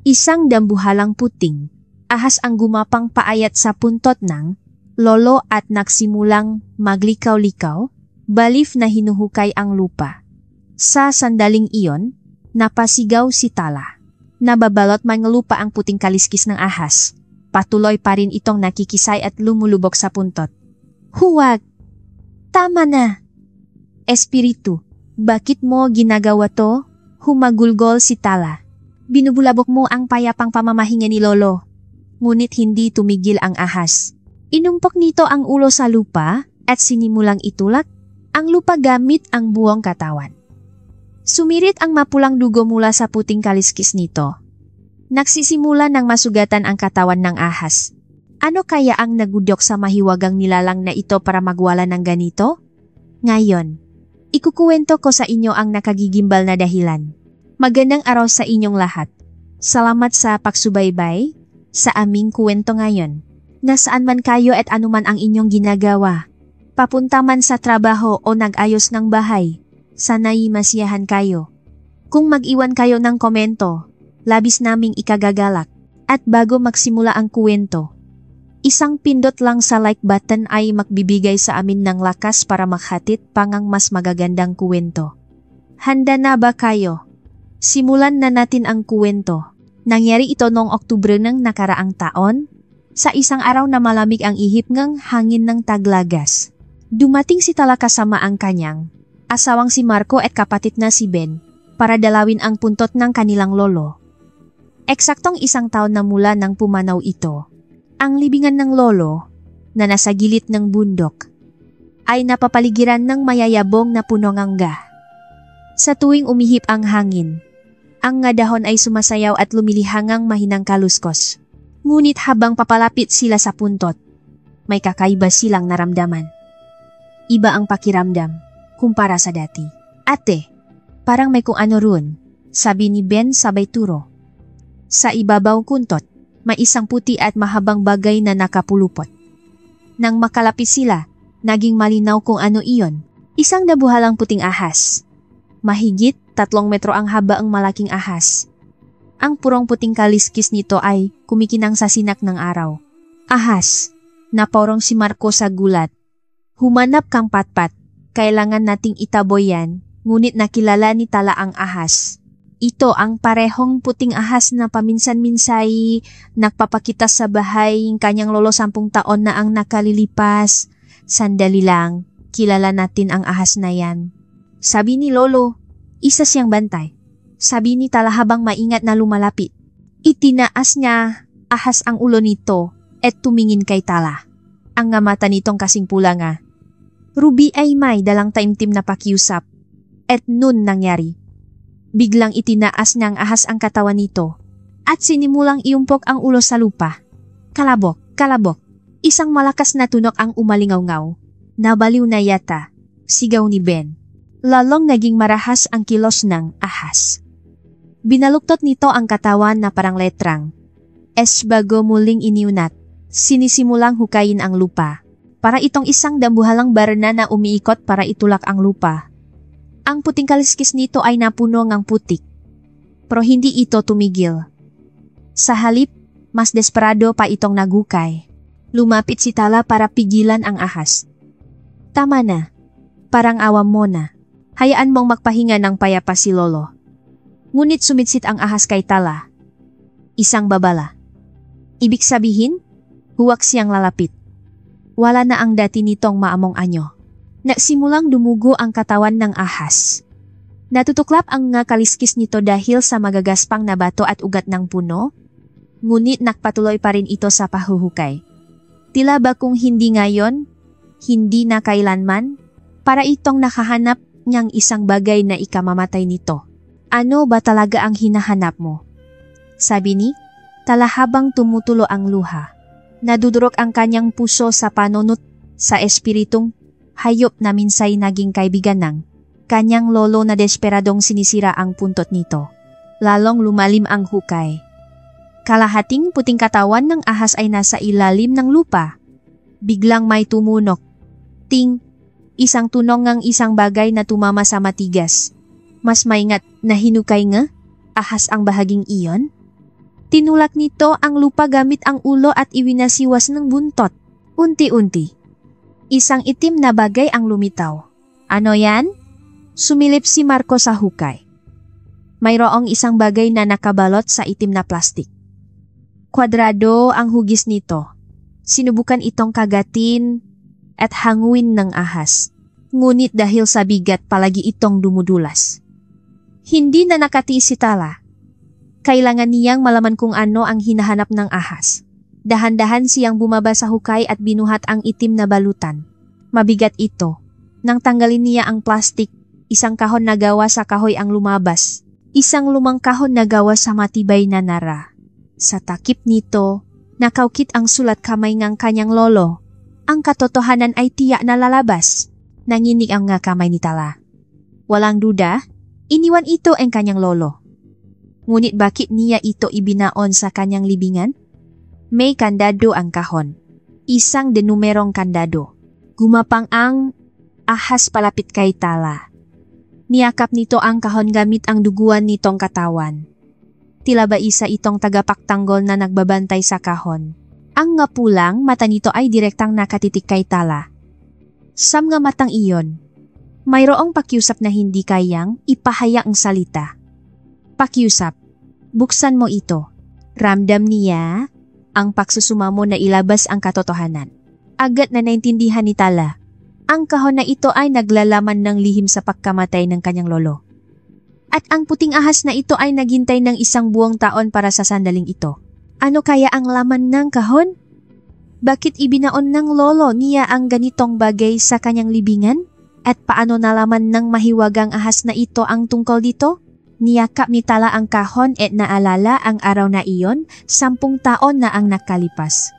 Isang dambuhalang puting, ahas ang gumapang paayat sa puntot ng lolo at nagsimulang maglikaw-likaw, balif na hinuhukay ang lupa. Sa sandaling iyon, napasigaw si Tala. Nababalot man ng lupa ang puting kaliskis ng ahas. Patuloy pa rin itong nakikisay at lumulubog sa puntot. Huwag! Tama na! Espiritu, bakit mo ginagawa to? Humagulgol si Tala. Binubulabog mo ang payapang pamamahinga ni Lolo. Ngunit hindi tumigil ang ahas. Inumpok nito ang ulo sa lupa at sinimulang itulak ang lupa gamit ang buong katawan. Sumirit ang mapulang dugo mula sa puting kaliskis nito. Nagsisimula ng masugatan ang katawan ng ahas. Ano kaya ang nagudok sa mahiwagang nilalang na ito para magwala ng ganito? Ngayon, ikukuwento ko sa inyo ang nakagigimbal na dahilan. Magandang araw sa inyong lahat. Salamat sa pagsubaybay sa aming kuwento ngayon. Nasaan man kayo at anuman ang inyong ginagawa. Papunta man sa trabaho o nag-ayos ng bahay. Sana'y masiyahan kayo. Kung mag-iwan kayo ng komento, labis naming ikagagalak. At bago magsimula ang kuwento, isang pindot lang sa like button ay magbibigay sa amin ng lakas para makhatid pangang mas magagandang kuwento. Handa na ba kayo? Simulan na natin ang kuwento. Nangyari ito noong Oktubre ng nakaraang taon, sa isang araw na malamig ang ihip ng hangin ng Taglagas. Dumating si Tala kasama ang kanyang asawang si Marco at kapatid na si Ben para dalawin ang puntot ng kanilang lolo. Eksaktong isang taon na mula nang pumanaw ito. Ang libingan ng lolo, na nasa gilid ng bundok, ay napapaligiran ng mayayabong na punongangga. Sa tuwing umihip ang hangin, ang nga dahon ay sumasayaw at lumilihangang mahinang kaluskos. Ngunit habang papalapit sila sa puntot, may kakaiba silang naramdaman. Iba ang pakiramdam kumpara sa dati. Ate, parang may kung ano roon, sabi ni Ben sabay turo. Sa ibabaw kuntot, may isang puti at mahabang bagay na nakapulupot. Nang makalapit sila, naging malinaw kung ano iyon. Isang dabuhalang puting ahas. Mahigit 3 metro ang haba ang malaking ahas. Ang purong puting kaliskis nito ay kumikinang sa sinak ng araw. Ahas, napaurong si Marco sa gulat. Humanap kang patpat, kailangan nating itaboy yan, ngunit nakilala ni Tala ang ahas. Ito ang parehong puting ahas na paminsan-minsay nagpapakita sa bahay ng kanyang lolo 10 taon na ang nakalilipas. Sandali lang, kilala natin ang ahas na yan. Sabi ni Lolo, isa siyang bantay. Sabi ni Tala habang maingat na lumalapit. Itinaas niya ahas ang ulo nito at tumingin kay Tala. Ang nga mata nitong kasing pula nga. Ruby ay may dalang taimtim na pakiusap. At nun nangyari. Biglang itinaas ng ahas ang katawan nito at sinimulang iumpok ang ulo sa lupa. Kalabok, kalabok. Isang malakas na tunok ang umalingaw-ngaw. Nabaliw na yata, sigaw ni Ben. Lalong naging marahas ang kilos ng ahas. Binaluktot nito ang katawan na parang letrang. Bago muling iniunat, sinisimulang hukayin ang lupa. Para itong isang dambuhalang barna na umiikot para itulak ang lupa. Ang puting kaliskis nito ay napuno ng putik. Pero hindi ito tumigil. Sa halip, mas desperado pa itong nagukay. Lumapit si Tala para pigilan ang ahas. Tama na. Parang awam mo na. Hayaan mong magpahinga ng payapa si Lolo. Ngunit sumitsit ang ahas kay Tala. Isang babala. Ibig sabihin, huwag siyang lalapit. Wala na ang dati nitong maamong anyo. Nagsimulang dumugo ang katawan ng ahas. Natutuklap ang nga kaliskis nito dahil sa magagaspang na bato at ugat ng puno, ngunit nakpatuloy pa rin ito sa pahuhukay. Tila ba kung hindi ngayon, hindi na kailanman, para itong nakahanap niyang isang bagay na ikamamatay nito. Ano ba talaga ang hinahanap mo? Sabi ni Tala habang tumutulo ang luha. Nadudurok ang kanyang puso sa panunot sa espiritong hayop na minsay naging kaibigan ng kanyang lolo na desperadong sinisira ang puntot nito. Lalong lumalim ang hukay. Kalahating puting katawan ng ahas ay nasa ilalim ng lupa. Biglang may tumunok. Ting! Isang tunong ng isang bagay na tumama sa matigas. Mas maingat na hinukay nga, ahas ang bahaging iyon. Tinulak nito ang lupa gamit ang ulo at iwinasiwas ng buntot. Unti-unti. Isang itim na bagay ang lumitaw. Ano yan? Sumilip si Marco sa hukay. Mayroong isang bagay na nakabalot sa itim na plastik. Kwadrado ang hugis nito. Sinubukan itong kagatin at hanguin ng ahas. Ngunit dahil sa bigat palagi itong dumudulas. Hindi na nakatiis si Tala. Kailangan niyang malaman kung ano ang hinahanap ng ahas. Dahan-dahan siyang bumaba sa hukay at binuhat ang itim na balutan. Mabigat ito. Nang tanggalin niya ang plastik, isang kahon na gawa sa kahoy ang lumabas. Isang lumang kahon na gawa sa matibay na nara. Sa takip nito, nakaukit ang sulat kamay ng kanyang lolo. Ang katotohanan ay tiyak na lalabas. Nanginig ang nga kamay ni Tala. Walang duda, iniwan ito ang kanyang lolo. Ngunit bakit niya ito ibinaon sa kanyang libingan? May kandado ang kahon. Isang denumerong kandado. Gumapang ang ahas palapit kay Tala. Niyakap nito ang kahon gamit ang duguan nitong katawan. Tila ba isa itong tagapaktanggol na nagbabantay sa kahon. Ang ngapulang mata nito ay direktang nakatitik kay Tala. Sa mga matang iyon, mayroong pakiusap na hindi kayang ipahayag ang salita. Pakiusap, buksan mo ito. Ramdam niya ang pagsusumamo na ilabas ang katotohanan. Agad na naintindihan ni Tala. Ang kahon na ito ay naglalaman ng lihim sa pagkamatay ng kanyang lolo. At ang puting ahas na ito ay naghintay ng 1 buong taon para sa sandaling ito. Ano kaya ang laman ng kahon? Bakit ibinaon ng lolo niya ang ganitong bagay sa kanyang libingan? At paano nalaman ng mahiwagang ahas na ito ang tungkol dito? Niyakap ni Tala ang kahon at naalala ang araw na iyon, 10 taon na ang nakalipas.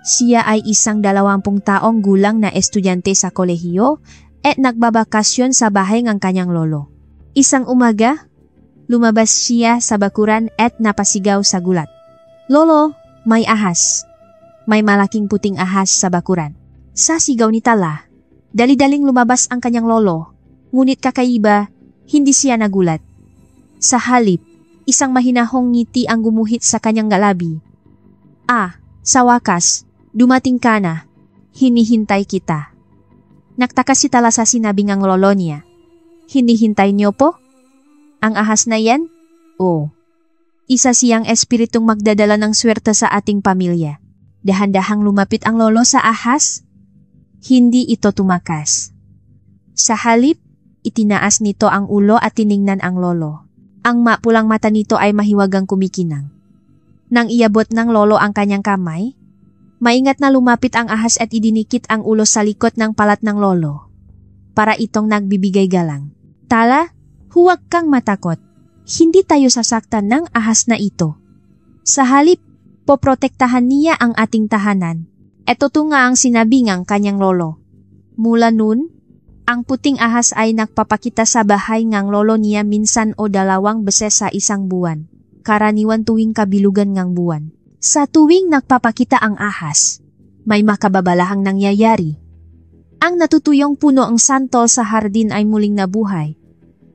Siya ay isang 20 taong gulang na estudyante sa kolehiyo at nagbabakasyon sa bahay ng kanyang lolo. Isang umaga, lumabas siya sa bakuran at napasigaw sa gulat. Lolo, may ahas. May malaking puting ahas sa bakuran. Sa sigaw ni Tala, dali-daling lumabas ang kanyang lolo. Ngunit kakaiba, hindi siya nagulat. Sa halip, isang mahinahong ngiti ang gumuhit sa kanyang galabi. Sa wakas, dumating ka na. Hinihintay kita. Nagtaka si Tala sa sinabi ng lolo niya. Hinihintay niyo po? Ang ahas na yan? Oo. Isa siyang espiritong magdadala ng swerte sa ating pamilya. Dahan-dahang lumapit ang lolo sa ahas. Hindi ito tumakas. Sa halip, itinaas nito ang ulo at tiningnan ang lolo. Ang mapulang mata nito ay mahiwagang kumikinang. Nang iabot ng lolo ang kanyang kamay, maingat na lumapit ang ahas at idinikit ang ulo sa likod ng palat ng lolo. Para itong nagbibigay galang. Tala, huwag kang matakot. Hindi tayo sasaktan ng ahas na ito. Sa halip, poprotektahan niya ang ating tahanan. Ito nga ang sinabi ng kanyang lolo. Mula nun, ang puting ahas ay nagpapakita sa bahay ng lolo niya minsan o 2 beses sa isang buwan. Karaniwan tuwing kabilugan ng buwan. Sa tuwing nagpapakita ang ahas, may makababalahang nangyayari. Ang natutuyong puno ang santol sa hardin ay muling nabuhay.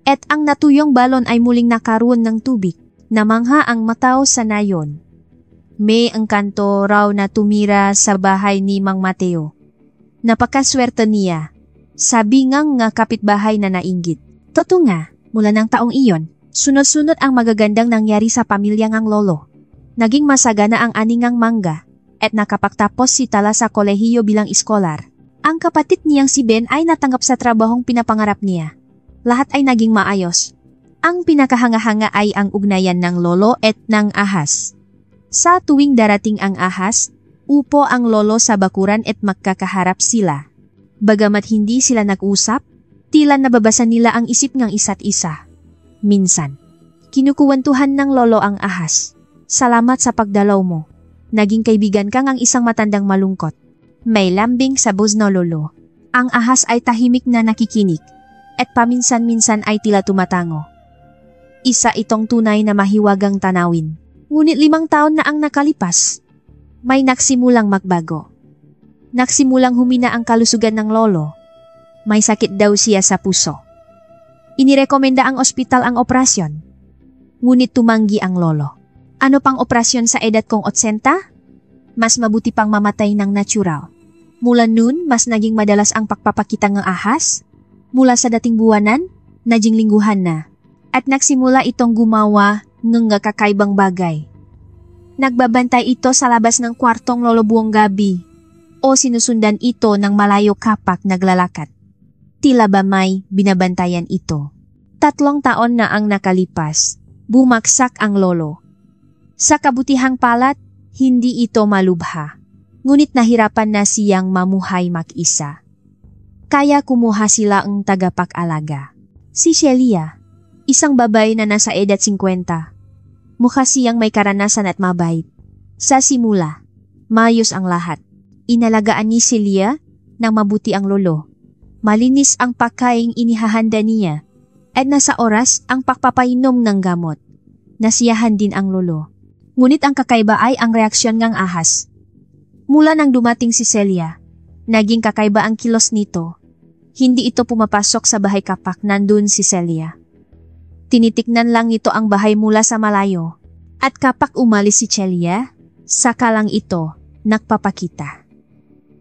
At ang natuyong balon ay muling nakaroon ng tubig. Namangha ang matao sa nayon. May engkanto raw na tumira sa bahay ni Mang Mateo. Napakaswerte niya. Sabi ngang nga kapitbahay na nainggit. Totoo nga, mula ng taong iyon, sunod-sunod ang magagandang nangyari sa pamilya ng lolo. Naging masagana ang aningang mangga at nakapagtapos si Tala sa kolehiyo bilang iskolar. Ang kapatid niyang si Ben ay natanggap sa trabahong pinapangarap niya. Lahat ay naging maayos. Ang pinakahanga-hanga ay ang ugnayan ng lolo at ng ahas. Sa tuwing darating ang ahas, upo ang lolo sa bakuran at magkakaharap sila. Bagamat hindi sila nag-usap, tila nababasa nila ang isip ng isa't isa. Minsan, kinukuwentuhan ng lolo ang ahas. Salamat sa pagdalaw mo. Naging kaibigan ka ng isang matandang malungkot. May lambing sa buzno lolo. Ang ahas ay tahimik na nakikinig at paminsan-minsan ay tila tumatango. Isa itong tunay na mahiwagang tanawin. Ngunit 5 taon na ang nakalipas. May nagsimulang magbago. Nagsimulang humina ang kalusugan ng lolo. May sakit daw siya sa puso. Inirekomenda ang ospital ang operasyon. Ngunit tumanggi ang lolo. Ano pang operasyon sa edad kong 80? Mas mabuti pang mamatay ng natural. Mula noon, mas naging madalas ang pagpapakita ng ahas. Mula sa dating buwanan, naging lingguhan na. At nagsimula itong gumawa ng kakaibang bagay. Nagbabantay ito sa labas ng kwartong lolo buong gabi o sinusundan ito ng malayo kapag naglalakad. Tila ba may binabantayan ito. 3 taon na ang nakalipas. Bumagsak ang lolo. Sa kabutihang palad, hindi ito malubha. Ngunit nahirapan na siyang mamuhay mag-isa. Kaya kumuha sila ang tagapag-alaga. Si Celia, isang babae na nasa edad 50. Mukha siyang may karanasan at mabait. Sa simula, maayos ang lahat. Inalagaan ni Celia ng mabuti ang lolo. Malinis ang pagkaing inihahanda niya at nasa oras ang pagpapainom ng gamot. Nasiyahan din ang lolo. Ngunit ang kakaiba ay ang reaksyon ng ahas. Mula nang dumating si Celia, naging kakaiba ang kilos nito. Hindi ito pumapasok sa bahay kapag nandun si Celia. Tinitignan lang nito ang bahay mula sa malayo. At kapag umalis si Celia, saka lang ito nagpapakita.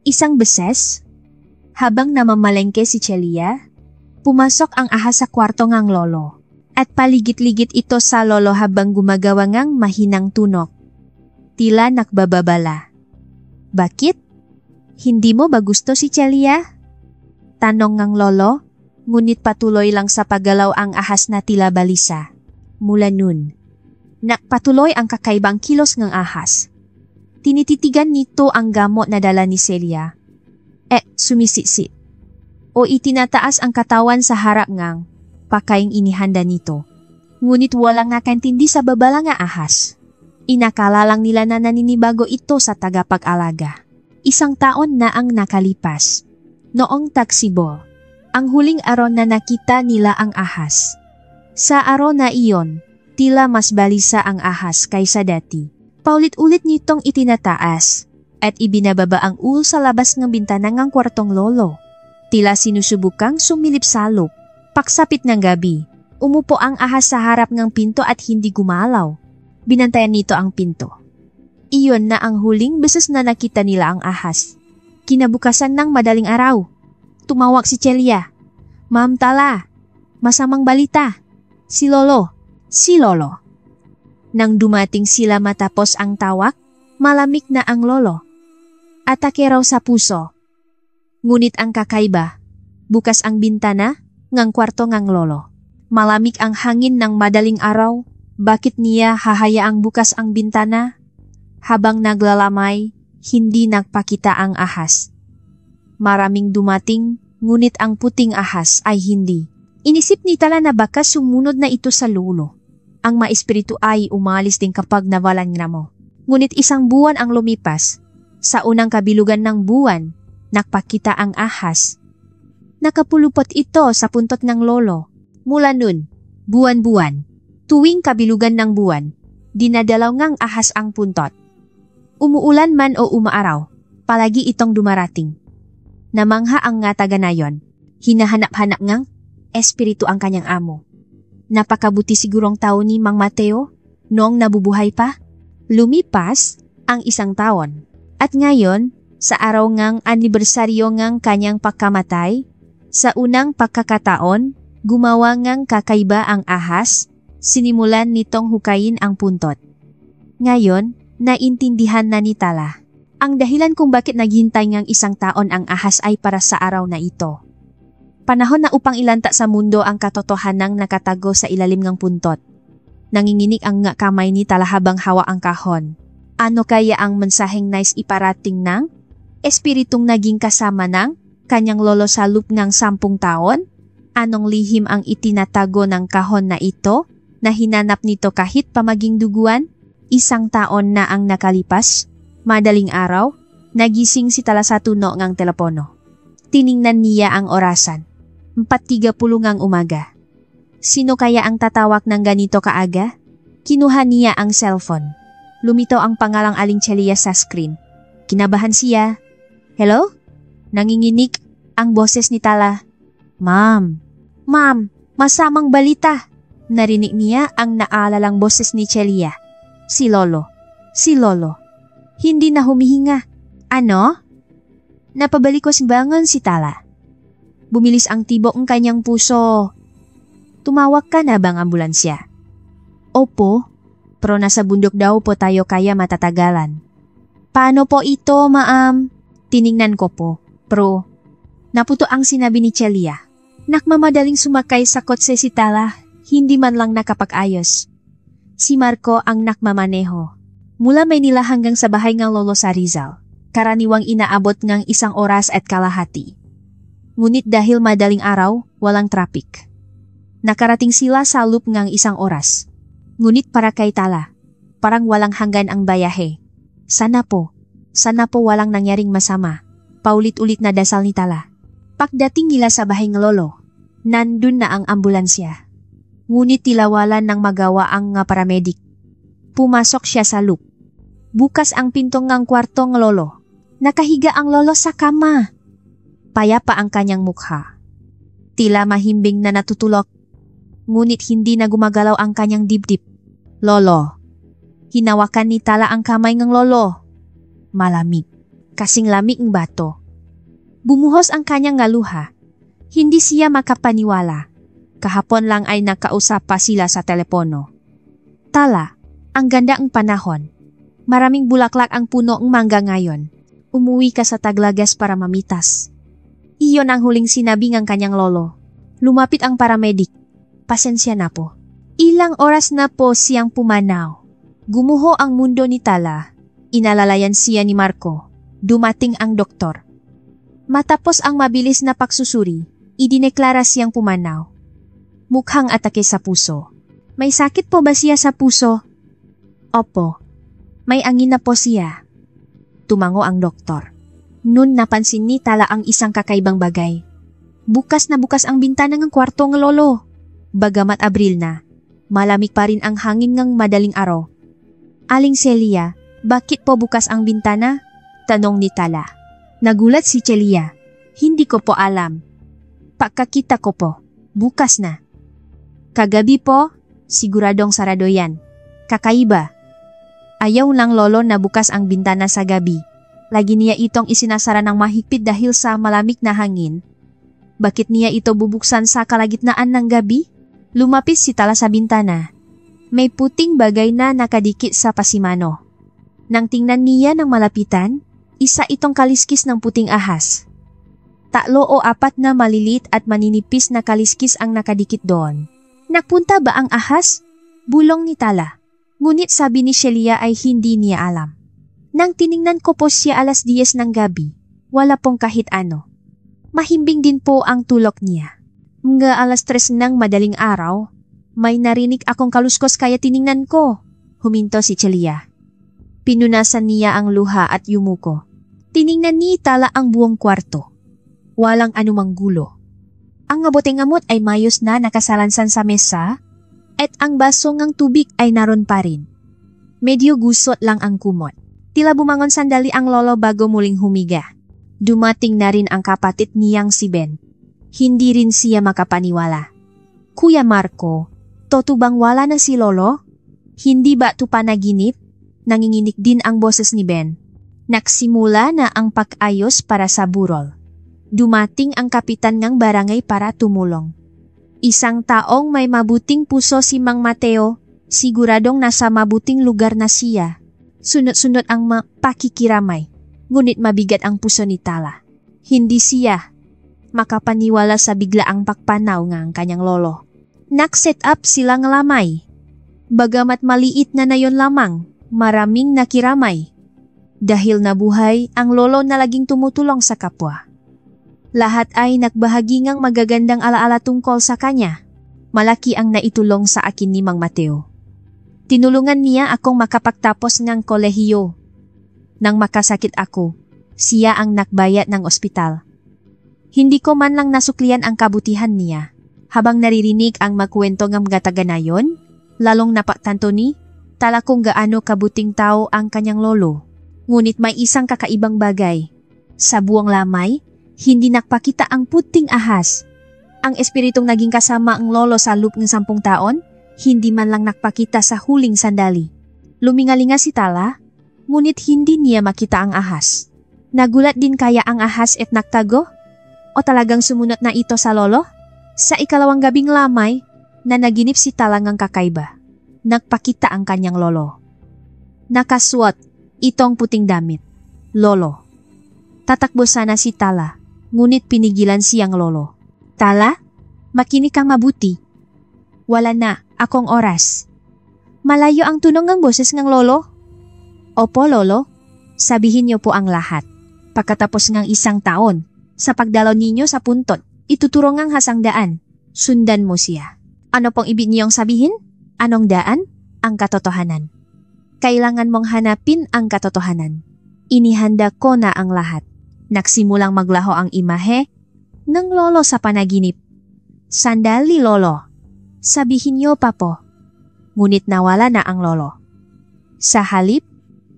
Isang beses, habang namamalengke si Celia, pumasok ang ahas sa kwarto ng lolo. At paligit-ligit ito sa lolo habang gumagawa ng mahinang tunok. Tila nagbababala. Bakit? Hindi mo ba gusto si Celia? Tanong ng lolo, ngunit patuloy lang sa paggalaw ang ahas na tila balisa. Mula nun, nakpatuloy ang kakaibang kilos ng ahas. Tinititigan nito ang gamot na dala ni Celia. Sumisisi. O itinataas ang katawan sa harap ng pakaing inihanda nito. Ngunit walang nakantindi sa babala nga ahas. Inakala lang nila na naninibago ito sa tagapag-alaga. 1 taon na ang nakalipas. Noong taksibo, ang huling araw na nakita nila ang ahas. Sa araw na iyon, tila mas balisa ang ahas kaysa dati. Paulit-ulit nitong itinataas at ibinababa ang ulo sa labas ng bintana ng kwartong lolo. Tila sinusubukang sumilip sa loob. Pagsapit ng gabi, umupo ang ahas sa harap ng pinto at hindi gumalaw. Binantayan nito ang pinto. Iyon na ang huling beses na nakita nila ang ahas. Kinabukasan ng madaling araw, tumawag si Celia. Ma'am Tala, masamang balita. Si Lolo. Nang dumating sila matapos ang tawag, malamig na ang lolo. Atake raw sa puso. Ngunit ang kakaiba, bukas ang bintana ng kwarto ng lolo. Malamig ang hangin ng madaling araw. Bakit niya hahayaang bukas ang bintana? Habang naglalamay, hindi nagpakita ang ahas. Maraming dumating, ngunit ang puting ahas ay hindi. Inisip ni Tala na baka sumunod na ito sa lolo. Ang maespiritu ay umalis din kapag nawalan niya mo. Ngunit 1 buwan ang lumipas. Sa unang kabilugan ng buwan, nagpakita ang ahas. Nakapulupot ito sa puntot ng lolo. Mula nun, buwan-buwan, tuwing kabilugan ng buwan, dinadalaw ngang ahas ang puntot. Umuulan man o umaaraw, palagi itong dumarating. Namangha ang nga taga na yon. Hinahanap-hanap ngang espiritu ang kanyang amo. Napakabuti sigurong tao ni Mang Mateo noong nabubuhay pa. Lumipas ang 1 taon. At ngayon, sa araw ngang anibersaryo ngang kanyang pagkamatay, sa unang pagkakataon, gumawa ngang kakaiba ang ahas, sinimulan nitong hukayin ang puntot. Ngayon, naintindihan na ni Tala. Ang dahilan kung bakit naghintay ngang 1 taon ang ahas ay para sa araw na ito. Panahon na upang ilanta sa mundo ang katotohanang nakatago sa ilalim ng puntot. Nanginginig ang nga kamay ni Tala habang hawa ang kahon. Ano kaya ang mensaheng nais iparating ng espiritong naging kasama ng kanyang lolo sa loob ng 10 taon? Anong lihim ang itinatago ng kahon na ito na hinanap nito kahit pamaging duguan? 1 taon na ang nakalipas. Madaling araw, nagising si Tala sa tunog ng telepono. Tiningnan niya ang orasan. 4:30 ng umaga. Sino kaya ang tatawag ng ganito kaaga? Kinuha niya ang cellphone. Lumitaw ang pangalang Aling Celia sa screen. Kinabahan siya. Hello? Nanginginig ang boses ni Tala. Ma'am, masamang balita. Narinig niya ang naalalang boses ni Celia. Si Lolo. Si Lolo. Hindi na humihinga. Ano? Napabalikos bangon si Tala. Bumilis ang tibok ng kanyang puso. Tumawag ka na bang ambulansya? Opo, pero nasa bundok daw po tayo kaya matatagalan. Paano po ito, ma'am? Tiningnan ko po, pero naputo ang sinabi ni Celia. Nakmamadaling sumakay sa kotse si Tala, hindi man lang nakapag-ayos. Si Marco ang nakmamaneho. Mula Maynila hanggang sa bahay ng lolo sa Rizal, karaniwang inaabot ng 1 oras at kalahati. Ngunit dahil madaling araw, walang traffic. Nakarating sila sa loop ng 1 oras. Ngunit para kay Tala, parang walang hanggan ang bayahe. Sana po walang nangyaring masama. Paulit-ulit na dasal ni Tala. Pagdating nila sa bahay ng lolo, nandun na ang ambulansya. Ngunit tilawalan ng magawa ang paramedic. Pumasok siya sa loop. Bukas ang pintong ng kwarto ng lolo. Nakahiga ang lolo sa kama. Payapa ang kanyang mukha. Tila mahimbing na natutulog. Ngunit hindi na gumagalaw ang kanyang dibdib. Lolo. Hinawakan ni Tala ang kamay ng lolo. Malamig. Kasing lamig ng bato. Bumuhos ang kanyang ngaluha. Hindi siya makapaniwala. Kahapon lang ay nakausap pa sila sa telepono. Tala, ang ganda ang panahon. Maraming bulaklak ang puno ng mangga ngayon. Umuwi ka sa Taglagas para mamitas. Iyon ang huling sinabi ng kanyang lolo. Lumapit ang paramedic. Pasensya na po. Ilang oras na po siyang pumanaw. Gumuho ang mundo ni Tala. Inalalayan siya ni Marco. Dumating ang doktor. Matapos ang mabilis na pagsusuri, idineklara siyang pumanaw. Mukhang atake sa puso. May sakit po ba siya sa puso? Opo. May angin na po siya. Tumango ang doktor. Noon napansin ni Tala ang isang kakaibang bagay. Bukas na bukas ang bintana ng kwarto ng lolo. Bagamat Abril na, malamig pa rin ang hangin ng madaling araw. Aling Celia, bakit po bukas ang bintana? Tanong ni Tala. Nagulat si Celia. Hindi ko po alam. Pagkakita ko po, bukas na. Kagabi po, siguradong sarado yan. Kakaiba. Ayaw ng lolo na bukas ang bintana sa gabi. Lagi niya itong isinasara ng mahigpit dahil sa malamig na hangin. Bakit niya ito bubuksan sa kalagitnaan ng gabi? Lumapit si Tala sa bintana. May puting bagay na nakadikit sa pasimano. Nang tingnan niya ng malapitan, isa itong kaliskis ng puting ahas. 3 o 4 na malilit at maninipis na kaliskis ang nakadikit doon. Napunta ba ang ahas? Bulong ni Tala. Ngunit sabi ni Celia ay hindi niya alam. Nang tiningnan ko po siya 10:00 ng gabi, wala pong kahit ano. Mahimbing din po ang tulog niya. Mga 3:00 ng madaling araw, may narinig akong kaluskos kaya tiningnan ko. Huminto si Celia. Pinunasan niya ang luha at yumuko. Tiningnan ni Tala ang buong kwarto. Walang anumang gulo. Ang ngabote-ngamot ay mayos na nakasalansan sa mesa at ang baso ng tubig ay naroon pa rin. Medyo gusot lang ang kumot. Tila bumangon sandali ang lolo bago muling humiga. Dumating na rin ang kapatid niyang si Ben. Hindi rin siya makapaniwala. Kuya Marco, totoo bang wala na si lolo? Hindi ba ito panaginip? Nanginginig din ang boses ni Ben. Nagsimula na ang pag-ayos para sa burol. Dumating ang kapitan ng barangay para tumulong. Isang taong may mabuting puso si Mang Mateo, siguradong nasa mabuting lugar na siya. Sunod-sunod ang pakikiramay, ngunit mabigat ang puso ni Tala. Hindi siya makapaniwala sa biglaang pagpanaw ng kanyang lolo. Nag-set up silang lamay. Bagamat maliit na nayon lamang, maraming nakiramay. Dahil nabuhay ang lolo na laging tumutulong sa kapwa. Lahat ay nagbahagi ng magagandang alaala tungkol sa kanya. Malaki ang naitulong sa akin ni Mang Mateo. Tinulungan niya akong makapagtapos ng kolehiyo. Nang makasakit ako, siya ang nakbayad ng ospital. Hindi ko man lang nasuklian ang kabutihan niya. Habang naririnig ang magkwento ng mga taga na yon, lalong napagtanto ni Tala kung gaano kabuting tao ang kanyang lolo. Ngunit may isang kakaibang bagay. Sa buong lamay, hindi nakpakita ang puting ahas. Ang espiritong naging kasama ang lolo sa loob ng 10 taon, hindi man lang nakpakita sa huling sandali. Lumingalinga si Tala, ngunit hindi niya makita ang ahas. Nagulat din kaya ang ahas at nagtago? O talagang sumunod na ito sa lolo? Sa ikalawang gabing lamay, na naginip si Tala ngang kakaiba. Nagpakita ang kanyang lolo. Nakasuot itong puting damit. Lolo. Tatakbo sana si Tala, ngunit pinigilan siyang lolo. Tala, makinig kang mabuti. Wala na akong oras. Malayo ang tunog ng boses ng lolo. Opo, lolo. Sabihin niyo po ang lahat. Pagkatapos ng 1 taon, sa pagdalaw ninyo sa puntot, ituturo ngang hasang daan. Sundan mo siya. Ano pong ibig niyong sabihin? Anong daan? Ang katotohanan. Kailangan mong hanapin ang katotohanan. Inihanda ko na ang lahat. Nagsimulang maglaho ang imahe ng lolo sa panaginip. Sandali, lolo. Sabihin niyo pa po. Ngunit nawala na ang lolo. Sa halip,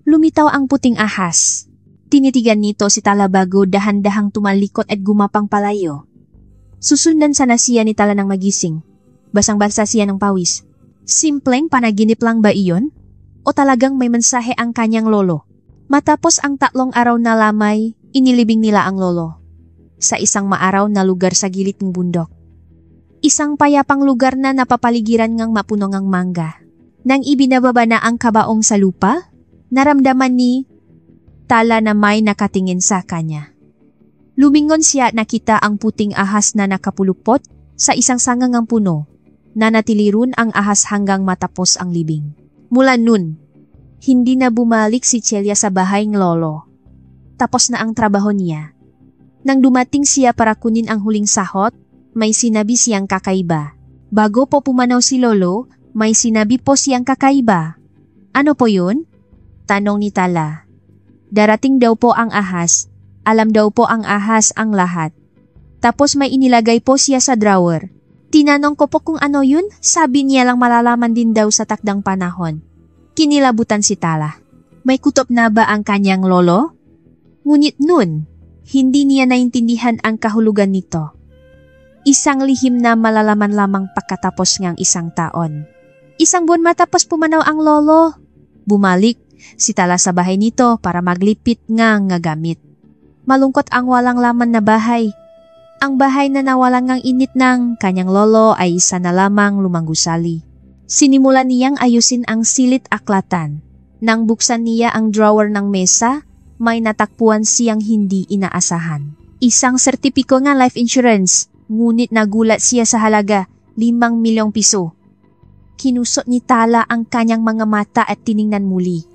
lumitaw ang puting ahas. Tinitigan nito si Tala bago dahan-dahang tumalikot at gumapang palayo. Susundan sana siya ni Tala ng magising. Basang-basa siya ng pawis. Simpleng panaginip lang ba iyon? O talagang may mensahe ang kanyang lolo? Matapos ang 3 araw na lamay, inilibing nila ang lolo. Sa isang maaraw na lugar sa gilid ng bundok. Isang payapang lugar na napapaligiran ngang mapuno ngang mangga. Nang ibinababa na ang kabaong sa lupa, naramdaman ni Tala na may nakatingin sa kanya. Lumingon siya at nakita ang puting ahas na nakapulupot sa isang sangangang puno. Nanatili ron ang ahas hanggang matapos ang libing. Mula nun, hindi na bumalik si Celia sa bahay ng lolo. Tapos na ang trabaho niya. Nang dumating siya para kunin ang huling sahot, may sinabi siyang kakaiba. Bago po pumanaw si lolo, may sinabi po siyang kakaiba. Ano po yun? Tanong ni Tala. Darating daw po ang ahas. Alam daw po ang ahas ang lahat. Tapos may inilagay po siya sa drawer. Tinanong ko po kung ano yun, sabi niya lang malalaman din daw sa takdang panahon. Kinilabutan si Tala. May kutob na ba ang kanyang lolo? Ngunit nun, hindi niya naintindihan ang kahulugan nito. Isang lihim na malalaman lamang pagkatapos ng 1 taon. 1 buwan matapos pumanaw ang lolo. Bumalik si Tala sa bahay nito para maglipit nga gamit. Malungkot ang walang laman na bahay. Ang bahay na nawalang ngang init ng kanyang lolo ay isa na lamang lumanggusali. Sinimulan niyang ayusin ang silit aklatan. Nang buksan niya ang drawer ng mesa, may natakpuan siyang hindi inaasahan. Isang sertipiko ng life insurance, ngunit nagulat siya sa halaga 5 milyong piso. Kinusot ni Tala ang kanyang mga mata at tiningnan muli.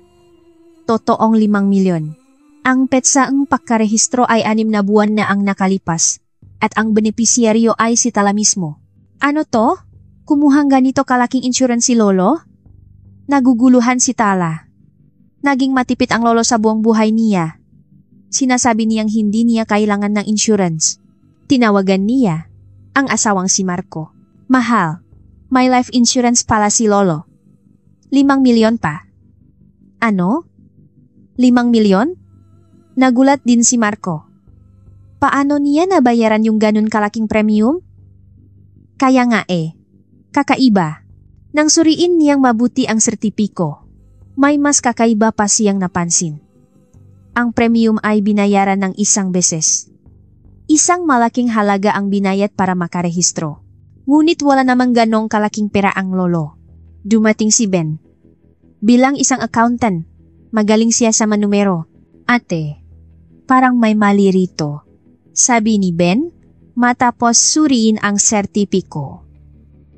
Totoong 5 milyon. Ang petsaang pagkarehistro ay 6 na buwan na ang nakalipas at ang benepisyaryo ay si Tala mismo. Ano to? Kumuhang ganito kalaking insurance si lolo? Naguguluhan si Tala. Naging matipid ang lolo sa buong buhay niya. Sinasabi niyang hindi niya kailangan ng insurance. Tinawagan niya ang asawang si Marco. Mahal, may life insurance pala si lolo. 5 milyon pa. Ano? 5 milyon? Nagulat din si Marco. Paano niya nabayaran yung ganun kalaking premium? Kaya nga kakaiba. Nang suriin niyang mabuti ang sertipiko, may mas kakaiba pa siyang napansin. Ang premium ay binayaran ng 1 beses. Isang malaking halaga ang binayad para makarehistro. Ngunit wala namang ganong kalaking pera ang lolo. Dumating si Ben. Bilang isang accountant, magaling siya sa manumero. Ate, parang may mali rito. Sabi ni Ben, matapos suriin ang sertipiko.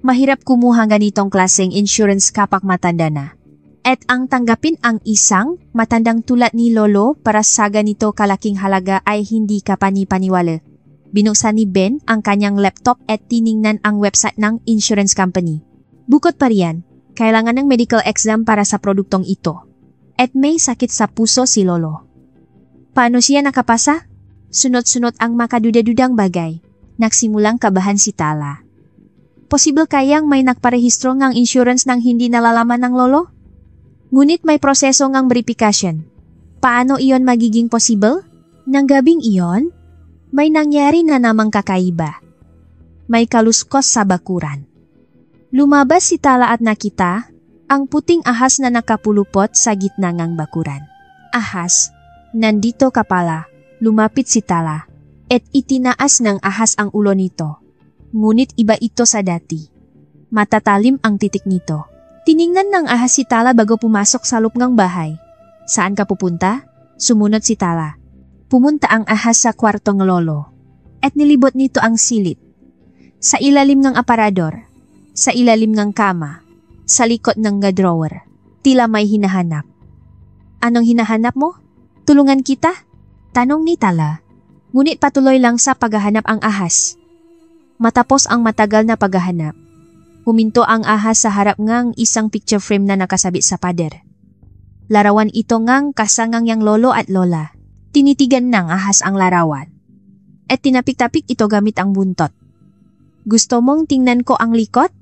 Mahirap kumuha ganitong klaseng insurance kapag matanda na. At ang tanggapin ang isang matandang tulad ni lolo para sa ganito kalaking halaga ay hindi kapani-paniwala. Binuksan ni Ben ang kanyang laptop at tiningnan ang website ng insurance company. Bukod pa riyan, kailangan ng medical exam para sa produktong ito. At may sakit sa puso si lolo. Paano siya nakapasa? Sunod-sunod ang makaduda-dudang bagay. Nagsimulang kabahan si Tala. Posible kayang may nagparehistro ngang insurance nang hindi nalalaman ng lolo? Ngunit may proseso ngang verification. Paano iyon magiging possible? Nang gabing iyon, may nangyari na namang kakaiba. May kaluskos sa bakuran. Lumabas si Tala at nakita Ang puting ahas na nakapulupot sa gitna ng bakuran. Ahas, nandito ka pala, lumapit si Tala, at itinaas ng ahas ang ulo nito. Ngunit iba ito sa dati. Matatalim ang titik nito. Tiningnan ng ahas si Tala bago pumasok sa loob ng bahay. Saan ka pupunta? Sumunod si Tala. Pumunta ang ahas sa kwartong lolo. At nilibot nito ang silid. Sa ilalim ng aparador, sa ilalim ng kama, sa likod ng drawer, tila may hinahanap. Anong hinahanap mo? Tulungan kita? Tanong ni Tala. Ngunit patuloy lang sa paghahanap ang ahas. Matapos ang matagal na paghahanap, huminto ang ahas sa harap ngang isang picture frame na nakasabit sa pader. Larawan ito ngang kasangang yang lolo at lola. Tinitigan ng ahas ang larawan. At tinapik-tapik ito gamit ang buntot. Gusto mong tingnan ko ang likod?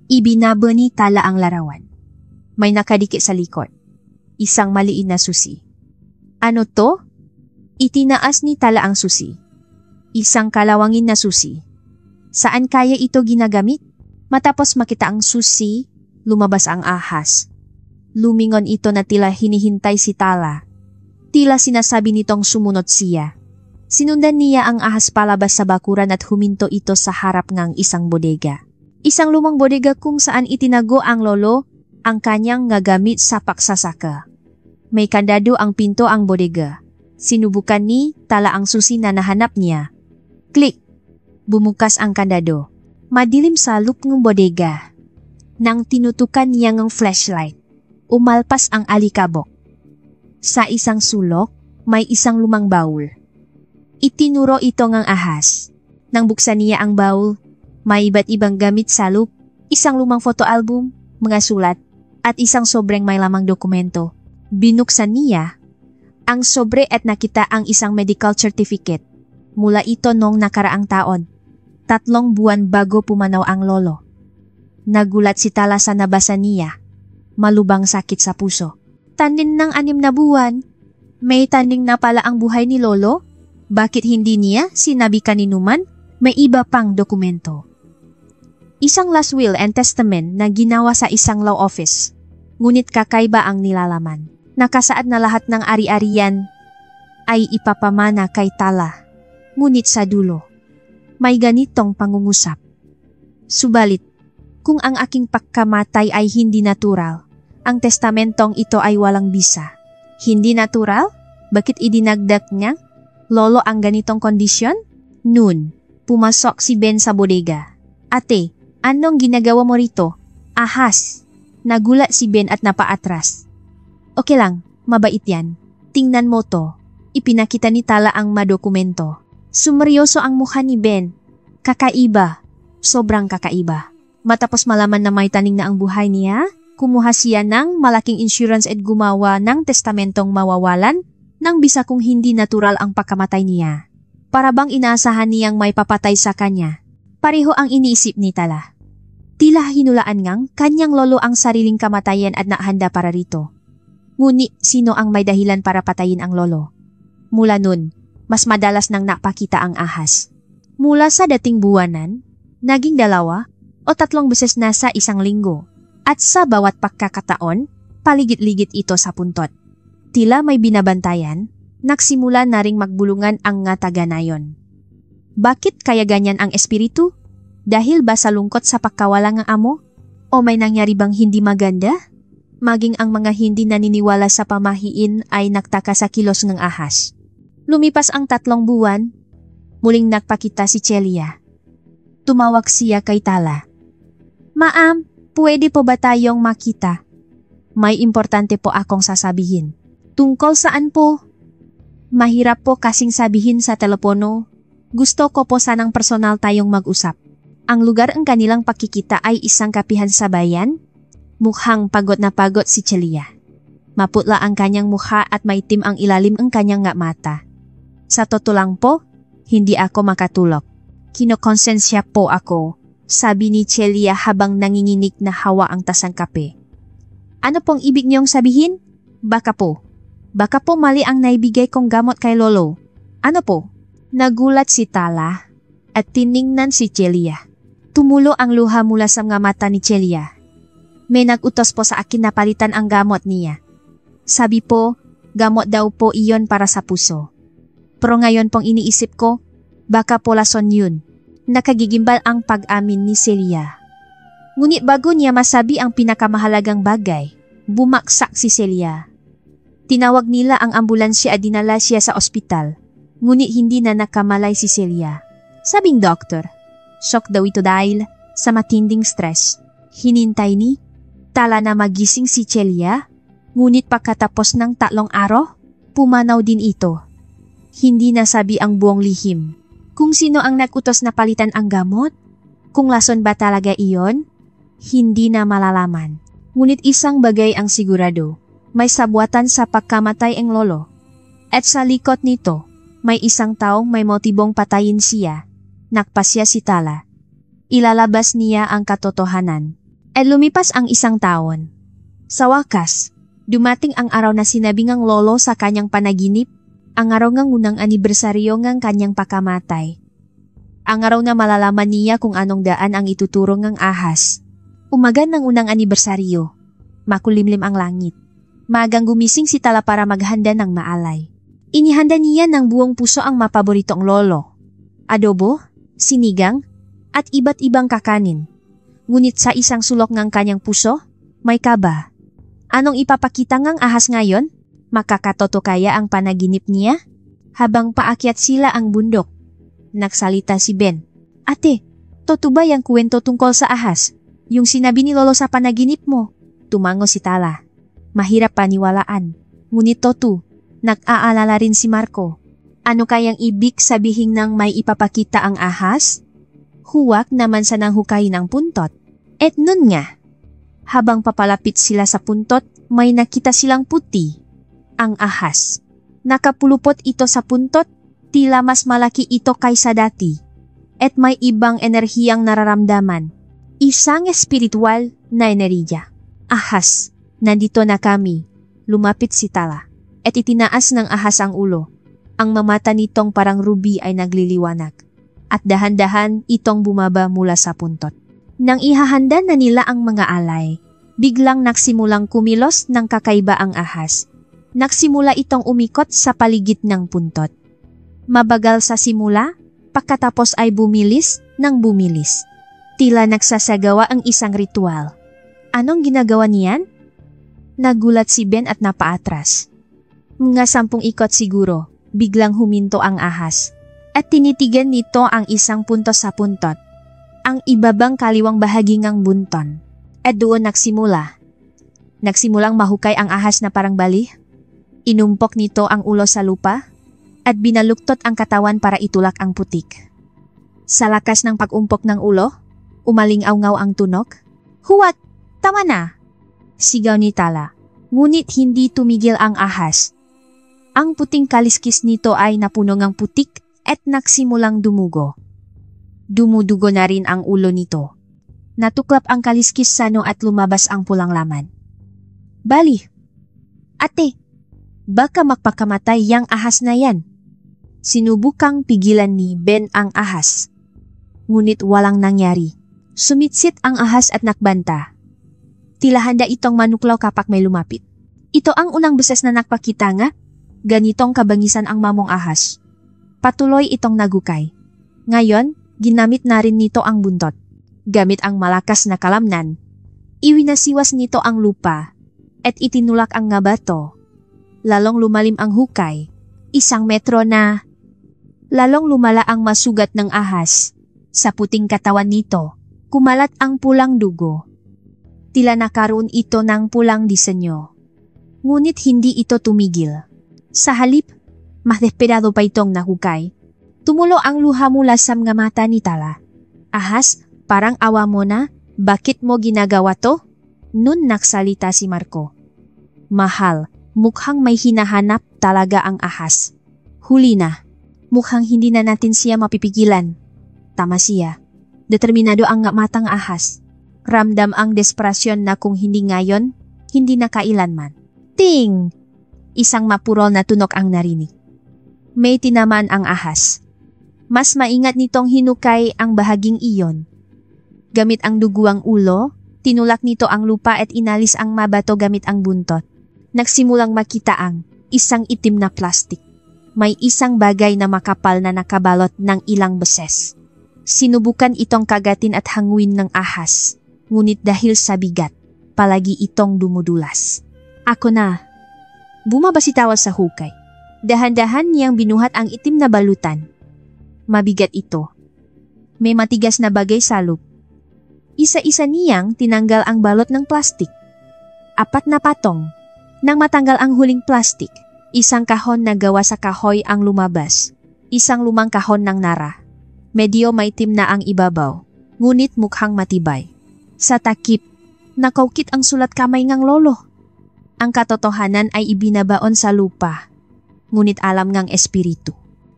Ibinabo ni Tala ang larawan. May nakadikit sa likod. Isang maliit na susi. Ano to? Itinaas ni Tala ang susi. Isang kalawangin na susi. Saan kaya ito ginagamit? Matapos makita ang susi, lumabas ang ahas. Lumingon ito na tila hinihintay si Tala. Tila sinasabi nitong sumunod siya. Sinundan niya ang ahas palabas sa bakuran at huminto ito sa harap ng isang bodega. Isang lumang bodega kung saan itinago ang lolo ang kanyang gagamit sa pagsasaka. May kandado ang pinto ang bodega. Sinubukan ni Tala ang susi na nahanap niya. Klik! Bumukas ang kandado. Madilim sa loob ng bodega. Nang tinutukan niya ng flashlight, umalpas ang alikabok. Sa isang sulok, may isang lumang baul. Itinuro ito ng ahas. Nang buksan niya ang baul, may iba't ibang gamit sa loob, isang lumang photo album, mga sulat, at isang sobreng may lamang dokumento. Binuksan niya ang sobre at nakita ang isang medical certificate. Mula ito noong nakaraang taon, 3 buwan bago pumanaw ang lolo. Nagulat si Tala sa nabasa niya. Malubang sakit sa puso. Tanin ng 6 na buwan. May taning na pala ang buhay ni lolo? Bakit hindi niya sinabi kaninuman? May iba pang dokumento. Isang last will and testament na ginawa sa isang law office. Ngunit kakaiba ang nilalaman. Nakasaad na lahat ng ari-arian ay ipapamana kay Tala. Ngunit sa dulo, may ganitong pangungusap. Subalit, kung ang aking pagkamatay ay hindi natural, ang testamentong ito ay walang bisa. Hindi natural? Bakit idinagdag niya? Lolo ang ganitong kondisyon? Noon, pumasok si Ben sa bodega. Ate, anong ginagawa mo rito? Ahas. Nagulat si Ben at napaatras. Okay lang, mabait yan. Tingnan mo to. Ipinakita ni Tala ang madokumento. Sumeryoso ang mukha ni Ben. Kakaiba. Sobrang kakaiba. Matapos malaman na may taning na ang buhay niya, kumuha siya ng malaking insurance at gumawa ng testamentong mawawalan nang bisa kung hindi natural ang pagkamatay niya. Para bang inaasahan niyang may papatay sa kanya. Pareho ang iniisip ni Tala. Tila hinulaan ngang kanyang lolo ang sariling kamatayan at nakahanda para rito. Ngunit sino ang may dahilan para patayin ang lolo? Mula nun, mas madalas nang napakita ang ahas. Mula sa dating buwanan, naging 2 o 3 beses na sa isang linggo. At sa bawat pagkakataon, paligid-ligid ito sa puntot. Tila may binabantayan, nagsimula na ring magbulungan ang nga taga-nayon. Bakit kaya ganyan ang espiritu? Dahil ba sa lungkot sa pagkawala ng amo? O may nangyari bang hindi maganda? Maging ang mga hindi naniniwala sa pamahiin ay nagtaka sa kilos ng ahas. Lumipas ang 3 buwan, muling nagpakita si Celia. Tumawag siya kay Tala. Ma'am, pwede po ba tayong makita? May importante po akong sasabihin. Tungkol saan po? Mahirap po kasing sabihin sa telepono. Gusto ko po sanang personal tayong mag-usap. Ang lugar ang kanilang pakikita ay isang kapihan sa bayan. Mukhang pagod na pagod si Celia. Maputla ang kanyang mukha at maitim ang ilalim ang kanyang mata. Sa totoo lang po, hindi ako makatulog. Kinokonsensya po ako, sabi ni Celia habang nanginginig na hawa ang tasang kape. Ano pong ibig niyong sabihin? Baka po mali ang naibigay kong gamot kay lolo. Ano po? Nagulat si Tala at tiningnan si Celia. Tumulo ang luha mula sa mga mata ni Celia. May nag-utos po sa akin na palitan ang gamot niya. Sabi po, gamot daw po iyon para sa puso. Pero ngayon pong iniisip ko, baka po lason yun. Nakagigimbal ang pag-amin ni Celia. Ngunit bago niya masabi ang pinakamahalagang bagay, bumaksak si Celia. Tinawag nila ang ambulansya at dinala siya sa ospital. Ngunit hindi na nakamalay si Celia. Sabing doktor, shock daw ito dahil sa matinding stress. Hinintay ni Tala na magising si Celia, ngunit pagkatapos ng 3 araw, pumanaw din ito. Hindi nasabi ang buong lihim. Kung sino ang nag-utos na palitan ang gamot, kung lason ba talaga iyon, hindi na malalaman. Ngunit isang bagay ang sigurado, may sabwatan sa pagkamatay ang lolo. At sa likod nito, may isang taong may motibong patayin siya. Nakpasya si Tala. Ilalabas niya ang katotohanan. At lumipas ang 1 taon. Sa wakas, dumating ang araw na sinabi ngang lolo sa kanyang panaginip, ang araw ngang unang anibersaryo ngang kanyang pakamatay. Ang araw na malalaman niya kung anong daan ang ituturo ngang ahas. Umaga ng unang anibersaryo. Makulimlim ang langit. Maagang gumising si Tala para maghanda ng maalay. Inihanda niya ng buong puso ang mapaboritong lolo. Adobo, sinigang, at iba't ibang kakanin. Ngunit sa isang sulok ng kanyang puso, may kaba. Anong ipapakita ngang ahas ngayon? Makakatoto kaya ang panaginip niya? Habang paakyat sila ang bundok, nagsalita si Ben. Ate, totoo ba yung kwento tungkol sa ahas? Yung sinabi ni lolo sa panaginip mo? Tumango si Tala. Mahirap paniwalaan. Ngunit totoo, nag-aalala rin si Marco. Ano kayang ibig sabihin ng may ipapakita ang ahas? Huwag naman sa nang hukayin ang puntot. Et nun nga, habang papalapit sila sa puntot, may nakita silang puti. Ang ahas. Nakapulupot ito sa puntot, tila mas malaki ito kaysa dati. At may ibang enerhiyang nararamdaman. Isang espiritual na enerhiya. Ahas, nandito na kami. Lumapit si Tala. At itinaas ng ahas ang ulo. Ang mamata nitong parang ruby ay nagliliwanag. At dahan-dahan itong bumaba mula sa puntot. Nang ihahanda na nila ang mga alay, biglang nagsimulang kumilos ng kakaiba ang ahas. Nagsimula itong umikot sa paligid ng puntot. Mabagal sa simula, pagkatapos ay bumilis ng bumilis. Tila nagsasagawa ang isang ritual. Anong ginagawa niyan? Nagulat si Ben at napaatras. Mga 10 ikot siguro, biglang huminto ang ahas. At tinitigan nito ang isang punto sa puntot. Ang ibabang kaliwang bahagi ng bunton. At doon nagsimula. Nagsimulang mahukay ang ahas na parang bali. Inumpok nito ang ulo sa lupa at binaluktot ang katawan para itulak ang putik. Sa lakas ng pag-umpok ng ulo, umalingaw-ngaw ang tunog. Huwag! Tama na! Sigaw ni Tala. Ngunit hindi tumigil ang ahas. Ang puting kaliskis nito ay napuno ng putik at nagsimulang dumugo. Dumudugo na rin ang ulo nito. Natuklap ang kaliskis sa noo at lumabas ang pulang laman. Bali! Ate! Baka magpakamatay yang ahas na yan. Sinubukang pigilan ni Ben ang ahas. Ngunit walang nangyari. Sumitsit ang ahas at nakbanta. Tila handa itong manuklaw kapag may lumapit. Ito ang unang beses na nakpakita nga. Ganitong kabangisan ang mamong ahas. Patuloy itong nagukay. Ngayon, ginamit na rin nito ang buntot. Gamit ang malakas na kalamnan, iwinasiwas nito ang lupa at itinulak ang nga bato. Lalong lumalim ang hukay, 1 metro na. Lalong lumala ang masugat ng ahas. Sa puting katawan nito, kumalat ang pulang dugo. Tila nakaroon ito ng pulang disenyo. Ngunit hindi ito tumigil. Sa halip, mas desperado pa itong nahukay. Tumulo ang luha mula sa mga mata ni Tala. Ahas, parang awa mo na, bakit mo ginagawa to? Nun nagsalita si Marco. Mahal, mukhang may hinahanap talaga ang ahas. Huli na. Mukhang hindi na natin siya mapipigilan. Tama siya. Determinado ang matang ahas. Ramdam ang desperasyon na kung hindi ngayon, hindi na kailanman. Ting! Isang mapurol na tunog ang narinig. May tinamaan ang ahas. Mas maingat nitong hinukay ang bahaging iyon. Gamit ang duguang ulo, Tinulak nito ang lupa at inalis ang mabato gamit ang buntot. Nagsimulang makita ang isang itim na plastik. May isang bagay na makapal na nakabalot ng ilang beses. Sinubukan itong kagatin at hanguin ng ahas. Ngunit dahil sa bigat, palagi itong dumudulas. Ako na. Bumabasitaw sa hukay. Dahan-dahan niyang binuhat ang itim na balutan. Mabigat ito. May matigas na bagay sa loob. Isa-isa niyang tinanggal ang balot ng plastik. 4 na patong. Nang matanggal ang huling plastik, isang kahon na gawa sa kahoy ang lumabas. Isang lumang kahon ng nara. Medyo maitim na ang ibabaw, ngunit mukhang matibay. Sa takip, nakaukit ang sulat kamay ngang lolo. Ang katotohanan ay ibinabaon sa lupa, ngunit alam ngang espiritu.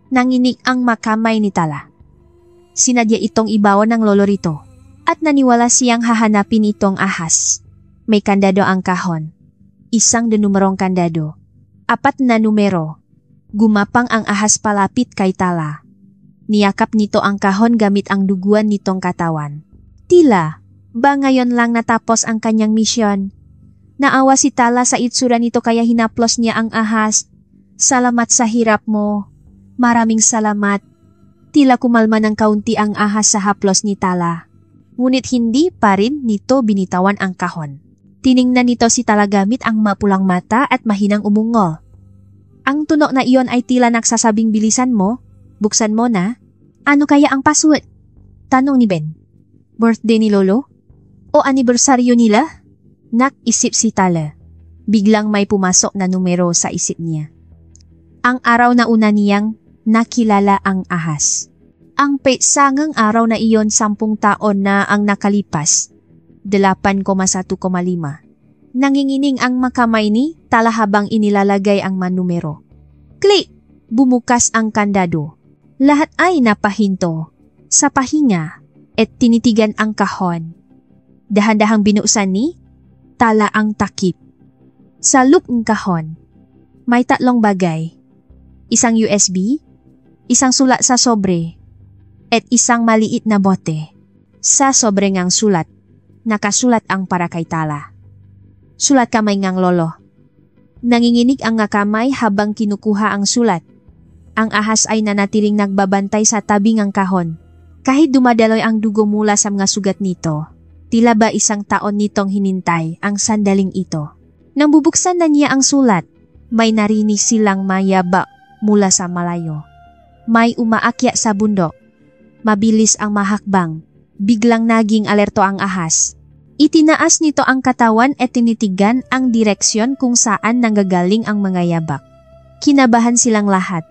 Nanginig ang makamay ni Tala. Sinadya itong ibaon ng lolo rito, at naniwala siyang hahanapin itong ahas. May kandado ang kahon. Isang numerong kandado. 4 na numero. Gumapang ang ahas palapit kay Tala. Niyakap nito ang kahon gamit ang duguan nitong katawan. Tila, ba ngayon lang natapos ang kanyang misyon? Naawa si Tala sa itsura nito kaya hinaplos niya ang ahas. Salamat sa hirap mo. Maraming salamat. Tila kumalma ng kaunti ang ahas sa haplos ni Tala. Ngunit hindi pa rin nito binitawan ang kahon. Tiningnan nito si Tala gamit ang mapulang mata at mahinang umungol. Ang tunok na iyon ay tila nagsasabing bilisan mo, buksan mo na. Ano kaya ang password? Tanong ni Ben. Birthday ni Lolo? O anibersaryo nila? Nak-isip si Tala. Biglang may pumasok na numero sa isip niya. Ang araw na una niyang nakilala ang ahas. Ang petsangang araw na iyon 10 taon na ang nakalipas. 8,1,5. Nangingining ang makamay ni Tala habang inilalagay ang manumero. Click! Bumukas ang kandado. Lahat ay napahinto. Sa pahinga, at tinitigan ang kahon. Dahan-dahang binuksan ni Tala ang takip. Sa loob ng kahon, may 3 bagay. Isang USB, isang sulat sa sobre, at isang maliit na bote. Sa sobre ngang sulat, nakasulat ang para kay Tala. Sulat kamay ngang lolo. Nanginginig ang kamay habang kinukuha ang sulat. Ang ahas ay nanatiling nagbabantay sa tabi ng kahon. Kahit dumadaloy ang dugo mula sa mga sugat nito, tila ba 1 taon nitong hinintay ang sandaling ito. Nang bubuksan na niya ang sulat, may narinig silang mayaba mula sa malayo. May umaakya sa bundok. Mabilis ang mahakbang. Biglang naging alerto ang ahas. Itinaas nito ang katawan at tinitigan ang direksyon kung saan nanggagaling ang mga yabak. Kinabahan silang lahat.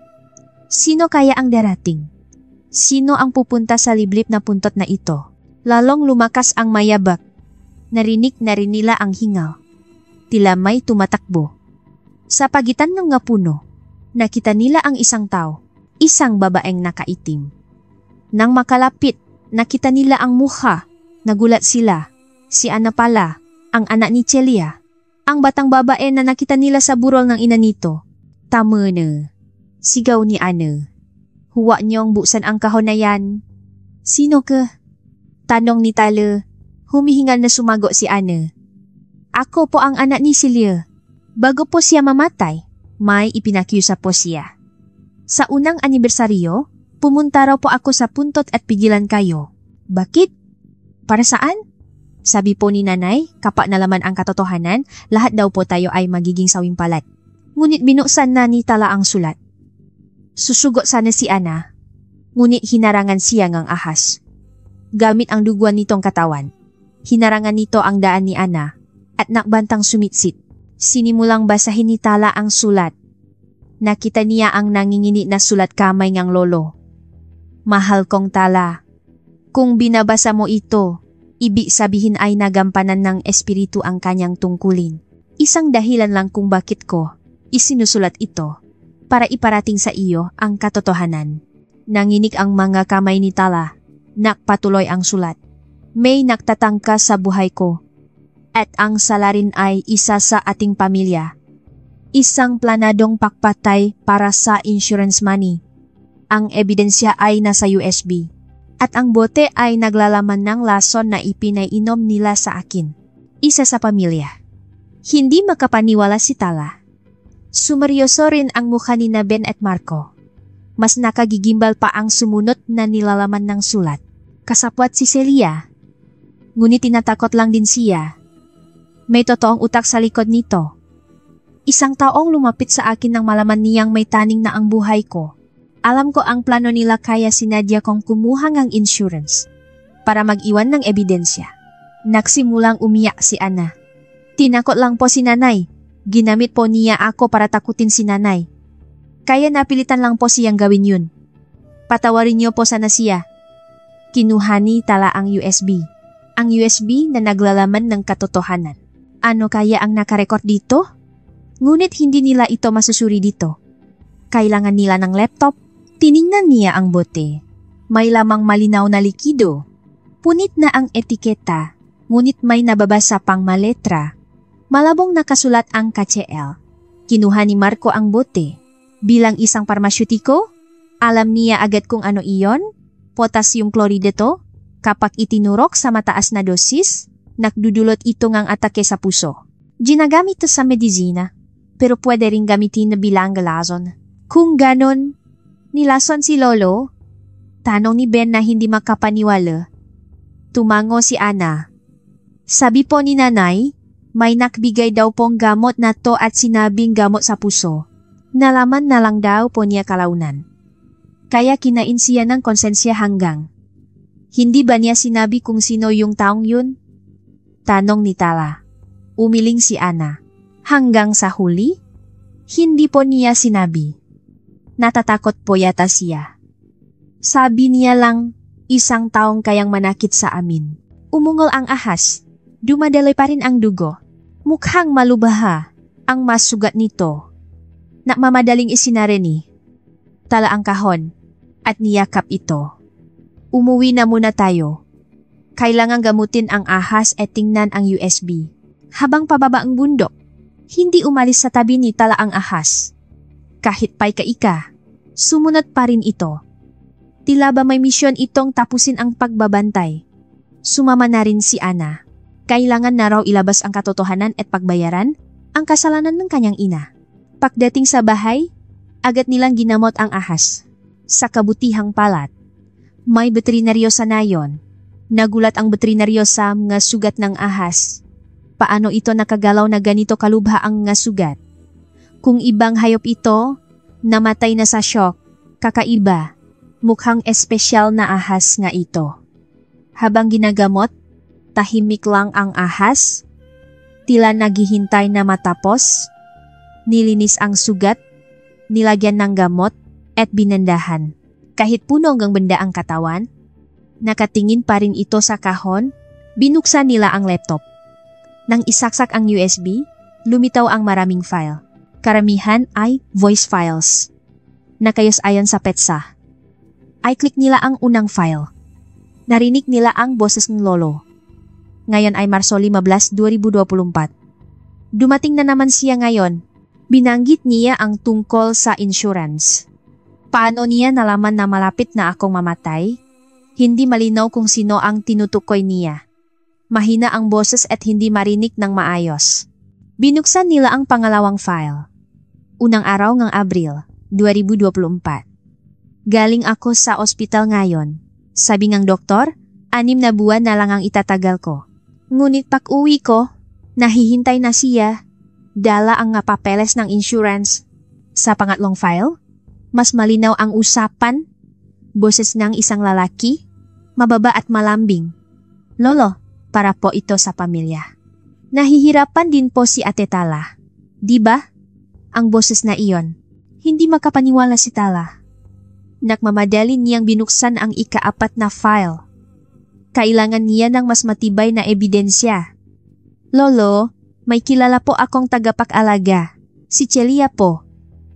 Sino kaya ang darating? Sino ang pupunta sa liblib na puntot na ito? Lalong lumakas ang mayabak. Narinig na rin nila ang hingaw. Tila may tumatakbo. Sa pagitan ng mga puno, nakita nila ang isang tao, isang babaeng nakaitim. Nang makalapit, nakita nila ang mukha. Nagulat sila. Si Ana pala, ang anak ni Celia. Ang batang babae na nakita nila sa burol ng ina nito. Tama na. Sigaw ni Ana. Huwag niyong buksan ang kahon na yan. Sino ka? Tanong ni Tala. Humihingal na sumagot si Ana. Ako po ang anak ni Celia. Bago po siya mamatay, may ipinakyusa po siya. Sa unang anibersaryo, pumunta raw po ako sa puntot at pigilan kayo. Bakit? Para saan? Sabi po ni nanay, kapag nalaman ang katotohanan, lahat daw po tayo ay magiging sawing palat. Ngunit binuksan na ni Tala ang sulat. Susugot sana si Ana, ngunit hinarangan siya ng ahas. Gamit ang duguan nitong katawan, hinarangan nito ang daan ni Ana at nakbantang sumitsit. Sinimulang basahin ni Tala ang sulat. Nakita niya ang nangingini na sulat kamay ng lolo. Mahal kong Tala, kung binabasa mo ito, ibig sabihin ay nagampanan ng espiritu ang kanyang tungkulin. Isang dahilan lang kung bakit ko isinusulat ito para iparating sa iyo ang katotohanan. Nanginig ang mga kamay ni Tala. Nakpatuloy ang sulat. May nagtatangka sa buhay ko. At ang salarin ay isa sa ating pamilya. Isang planadong pakpatay para sa insurance money. Ang ebidensya ay nasa USB. At ang bote ay naglalaman ng lason na ipinainom nila sa akin. Isa sa pamilya. Hindi makapaniwala si Tala. Sumeryoso rin ang mukha ni Ben at Marco. Mas nakagigimbal pa ang sumunod na nilalaman ng sulat. Kasapwat si Celia. Ngunit tinatakot lang din siya. May totoong utak sa likod nito. Isang taong lumapit sa akin nang malaman niyang may taning na ang buhay ko. Alam ko ang plano nila kaya sinadya kong kumuha ng insurance para mag-iwan ng ebidensya. Nagsimulang umiyak si Ana. Tinakot lang po si nanay. Ginamit po niya ako para takutin si nanay. Kaya napilitan lang po siyang gawin yun. Patawarin niyo po sana siya. Kinuha ni Tala ang USB. Ang USB na naglalaman ng katotohanan. Ano kaya ang nakarecord dito? Ngunit hindi nila ito masusuri dito. Kailangan nila ng laptop. Tiningnan niya ang bote. May lamang malinaw na likido. Punit na ang etiketa, ngunit may nababasa pang maletra. Malabong nakasulat ang KCL. Kinuha ni Marco ang bote. Bilang isang parmasyutiko, alam niya agad kung ano iyon. Potassium chloride to. Kapag itinurok sa mataas na dosis, nagdudulot ito ngang atake sa puso. Ginagamit to sa medisina, pero pwede ring gamitin na bilang lason. Kung ganon, nilason si Lolo? Tanong ni Ben na hindi makapaniwala. Tumango si Ana. Sabi po ni nanay, may nakbigay daw pong gamot na to at sinabing gamot sa puso. Nalaman na lang daw po niya kalaunan. Kaya kinain siya ng konsensya hanggang. Hindi ba niya sinabi kung sino yung taong yun? Tanong ni Tala. Umiling si Ana. Hanggang sa huli? Hindi po niya sinabi. Natatakot po yata siya. Sabi niya lang, isang taong kayang manakit sa amin. Umungol ang ahas. Dumadaloy pa rin ang dugo. Mukhang malubaha ang masugat nito. Nakmamadaling isinareni. Tala ang kahon at niyakap ito. Umuwi na muna tayo. Kailangang gamutin ang ahas at tingnan ang USB. Habang pababa ang bundok, hindi umalis sa tabi ni Tala ang ahas. Kahit pa'y kaika, sumunod pa rin ito. Tila ba may misyon itong tapusin ang pagbabantay. Sumama na rin si Ana. Kailangan na raw ilabas ang katotohanan at pagbayaran ang kasalanan ng kanyang ina. Pagdating sa bahay, agad nilang ginamot ang ahas. Sa kabutihang palat, may veterinaryo sa nayon. Nagulat ang veterinaryo sa mga sugat ng ahas. Paano ito nakagalaw na ganito kalubha ang mga sugat? Kung ibang hayop ito, namatay na sa shock, kakaiba, mukhang espesyal na ahas nga ito. Habang ginagamot, tahimik lang ang ahas, tila naghihintay na matapos, nilinis ang sugat, nilagyan ng gamot, at binandahan. Kahit puno hanggang benda ang katawan, nakatingin pa rin ito sa kahon, binuksan nila ang laptop. Nang isaksak ang USB, lumitaw ang maraming file. Karamihan ay voice files. Nakayos ayon sa petsa. I-click nila ang unang file. Narinig nila ang boses ng lolo. Ngayon ay Marso 15, 2024. Dumating na naman siya ngayon. Binanggit niya ang tungkol sa insurance. Paano niya nalaman na malapit na akong mamatay? Hindi malinaw kung sino ang tinutukoy niya. Mahina ang boses at hindi marinig ng maayos. Binuksan nila ang pangalawang file. Unang araw ng Abril, 2024. Galing ako sa ospital ngayon. Sabi ng doktor, 6 na buwan na lang ang itatagal ko. Ngunit pag-uwi ko, nahihintay na siya. Dala ang nga papeles ng insurance. Sa pangatlong file, mas malinaw ang usapan. Boses ng isang lalaki, mababa at malambing. Lolo, para po ito sa pamilya. Nahihirapan din po si Ate Tala. Diba? Ang boses na iyon. Hindi makapaniwala si Tala. Nakmamadali niyang binuksan ang ika-4 na file. Kailangan niya ng mas matibay na ebidensya. Lolo, may kilala po akong tagapag-alaga. Si Celia po.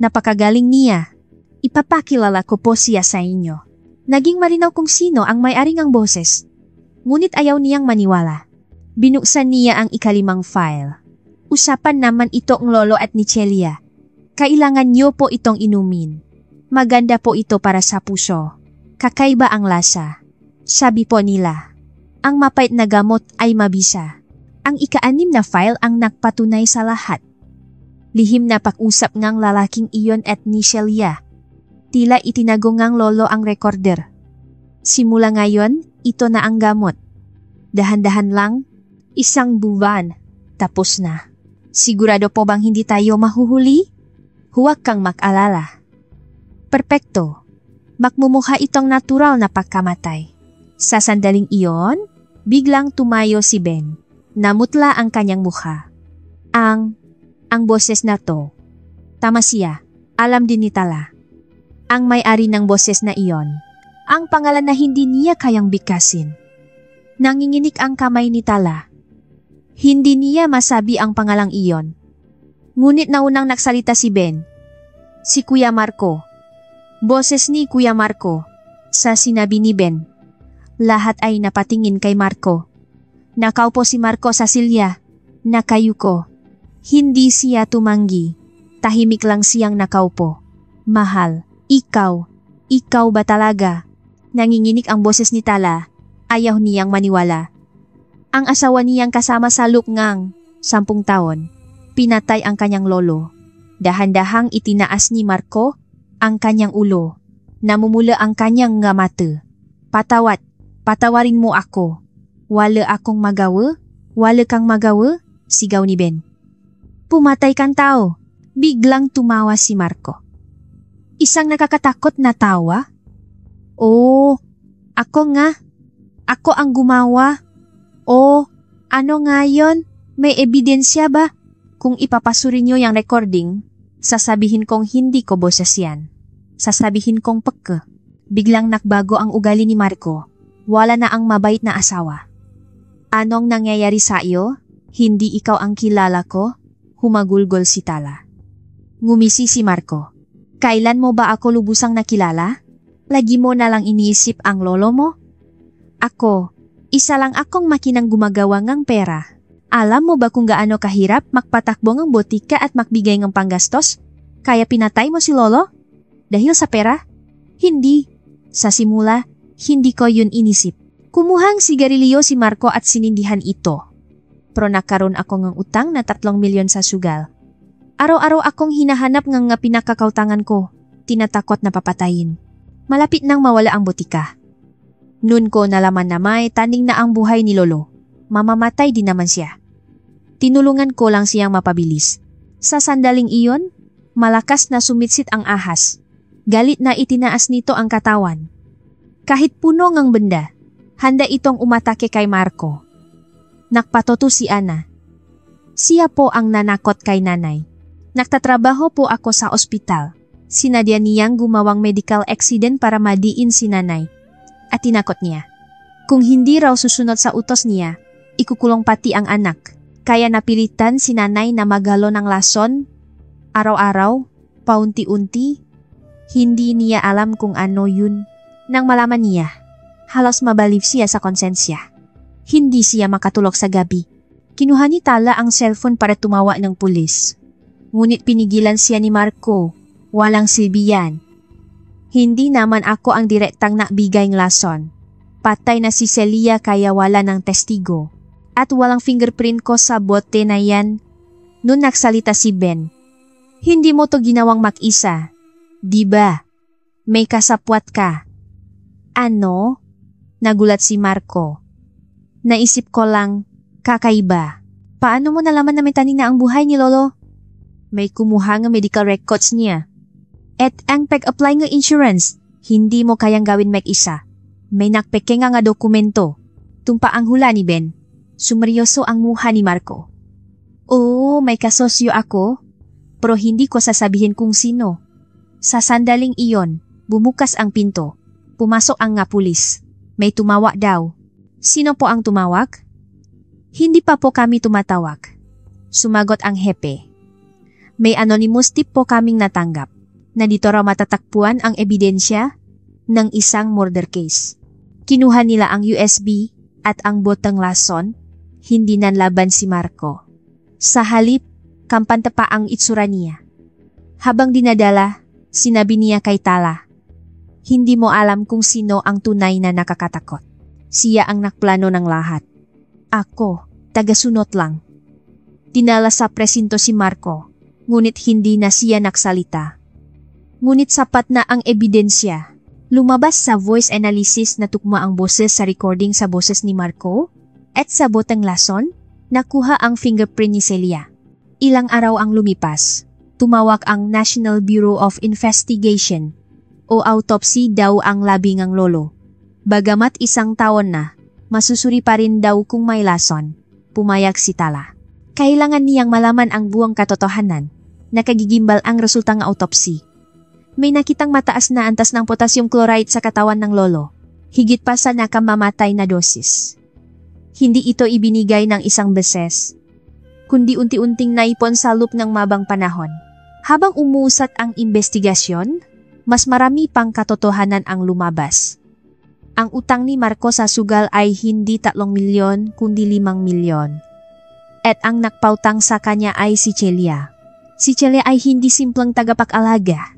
Napakagaling niya. Ipapakilala ko po siya sa inyo. Naging malinaw kung sino ang may-ari ng boses. Ngunit ayaw niyang maniwala. Binuksan niya ang ika-5 file. Usapan naman ito ang lolo at ni Celia. Kailangan niyo po itong inumin. Maganda po ito para sa puso. Kakaiba ang lasa. Sabi po nila, ang mapait na gamot ay mabisa. Ang ika-6 na file ang nagpatunay sa lahat. Lihim na pag-usap ngang lalaking iyon at ni Celia. Tila itinago ngang lolo ang recorder. Simula ngayon, ito na ang gamot. Dahan-dahan lang, 1 buwan, tapos na. Sigurado po bang hindi tayo mahuhuli? Huwag kang mag-alala. Perpekto. Magmumukha itong natural na pagkamatay. Sa sandaling iyon, biglang tumayo si Ben. Namutla ang kanyang mukha. Ang boses na to. Tama siya, alam din ni Tala. Ang may-ari ng boses na iyon. Ang pangalan na hindi niya kayang bigkasin. Nanginginig ang kamay ni Tala. Hindi niya masabi ang pangalang iyon. Ngunit naunang nagsalita si Ben. Si Kuya Marco. Boses ni Kuya Marco. Sa sinabi ni Ben. Lahat ay napatingin kay Marco. Nakaupo si Marco sa silya. Nakayuko. Hindi siya tumanggi. Tahimik lang siyang nakaupo. Mahal, ikaw ba talaga? Nanginginig ang boses ni Tala. Ayaw niyang maniwala. Ang asawa niyang kasama sa lukngang 10 taon. Pinatay ang kanyang lolo. Dahan-dahang itinaas ni Marco ang kanyang ulo. Namumula ang kanyang nga mata. Patawarin mo ako. Wala akong magawa? Wala kang magawa? Sigaw ni Ben. Pumatay kang tao. Biglang tumawa si Marco. Isang nakakatakot na tawa? Oh, ako nga. Ako ang gumawa. Oh, ano nga yon? May ebidensya ba? Kung ipapasuri niyo yung recording, sasabihin kong hindi ko boses yan. Sasabihin kong pagka. Biglang nakbago ang ugali ni Marco. Wala na ang mabait na asawa. Anong nangyayari sa iyo? Hindi ikaw ang kilala ko? Humagulgol si Tala. Ngumisi si Marco. Kailan mo ba ako lubusang nakilala? Lagi mo na lang iniisip ang lolo mo? Ako, isa lang akong makinang gumagawa ng pera. Alam mo ba kung gaano kahirap magpatakbo ng botika at magbigay ng panggastos? Kaya pinatay mo si lolo? Dahil sa pera? Hindi. Sa simula, hindi ko yun inisip. Kumuhang sigarilyo si Marco at sinindihan ito. Pero nakaroon ako ng utang na 3 milyon sa sugal. Araw-araw akong hinahanap ng nga pinakakautangan ko. Tinatakot na papatayin. Malapit nang mawala ang botika. Noon ko nalaman na may taning na ang buhay ni lolo. Mamamatay din naman siya. Tinulungan ko lang siyang mapabilis. Sa sandaling iyon, malakas na sumitsit ang ahas. Galit na itinaas nito ang katawan. Kahit puno ng benda, handa itong umatake kay Marco. Nakpatoto si Ana. Siya po ang nanakot kay nanay. Nagtatrabaho po ako sa ospital. Sinadya niyang gumawang medical accident para madiin si nanay. At tinakot niya. Kung hindi raw susunod sa utos niya, ikukulong pati ang anak. Kaya napilitan si nanay na maghalo ng lason. Araw-araw, paunti-unti. Hindi niya alam kung ano yun. Nang malaman niya, halos mabalib siya sa konsensya. Hindi siya makatulog sa gabi. Kinuha ni Tala ang cellphone para tumawa ng pulis. Ngunit pinigilan siya ni Marco. Walang silbi yan. Hindi naman ako ang direktang nagbigay ng lason. Patay na si Celia kaya wala ng testigo. At walang fingerprint ko sa bote na yan. Noon nagsalita si Ben. Hindi mo to ginawang mag-isa. Diba? May kasapwat ka. Ano? Nagulat si Marco. Naisip ko lang, kakaiba. Paano mo nalaman na may taning na ang buhay ni lolo? May kumuha ng medical records niya. At ang pag-apply ng insurance, hindi mo kayang gawin mag-isa. May nakpeke nga dokumento. Tumpa ang hula ni Ben. Sumeryoso ang muha ni Marco. Oo, may kasosyo ako. Pero hindi ko sasabihin kung sino. Sa sandaling iyon, bumukas ang pinto. Pumasok ang nga pulis. May tumawa daw. Sino po ang tumawag? Hindi pa po kami tumatawag. Sumagot ang hepe. May anonymous tip po kaming natanggap na dito raw matatakpuan ang ebidensya ng isang murder case. Kinuha nila ang USB at ang botang lason, hindi nanlaban si Marco. Sa halip, kampante pa ang itsura niya. Habang dinadala, sinabi niya kay Tala, hindi mo alam kung sino ang tunay na nakakatakot. Siya ang nakplano ng lahat. Ako, tagasunod lang. Dinala sa presinto si Marco, ngunit hindi na siya nagsalita. Ngunit sapat na ang ebidensya. Lumabas sa voice analysis na tugma ang boses sa recording sa boses ni Marco at sa botang lason, nakuha ang fingerprint ni Celia. Ilang araw ang lumipas. Tumawag ang National Bureau of Investigation o autopsy daw ang labi ng lolo. Bagamat isang taon na, masusuri pa rin daw kung may lason. Pumayag si Tala. Kailangan niyang malaman ang buong katotohanan. Nakagigimbal ang resulta ng autopsy. May nakitang mataas na antas ng potassium chloride sa katawan ng lolo. Higit pa sa nakamamatay na dosis. Hindi ito ibinigay ng isang beses, kundi unti-unting naipon sa loop ng mabang panahon. Habang umusat ang investigasyon, mas marami pang katotohanan ang lumabas. Ang utang ni Marco sa sugal ay hindi 3 milyon kundi 5 milyon. At ang nakpautang sa kanya ay si Celia. Si Celia ay hindi simpleng tagapag-alaga.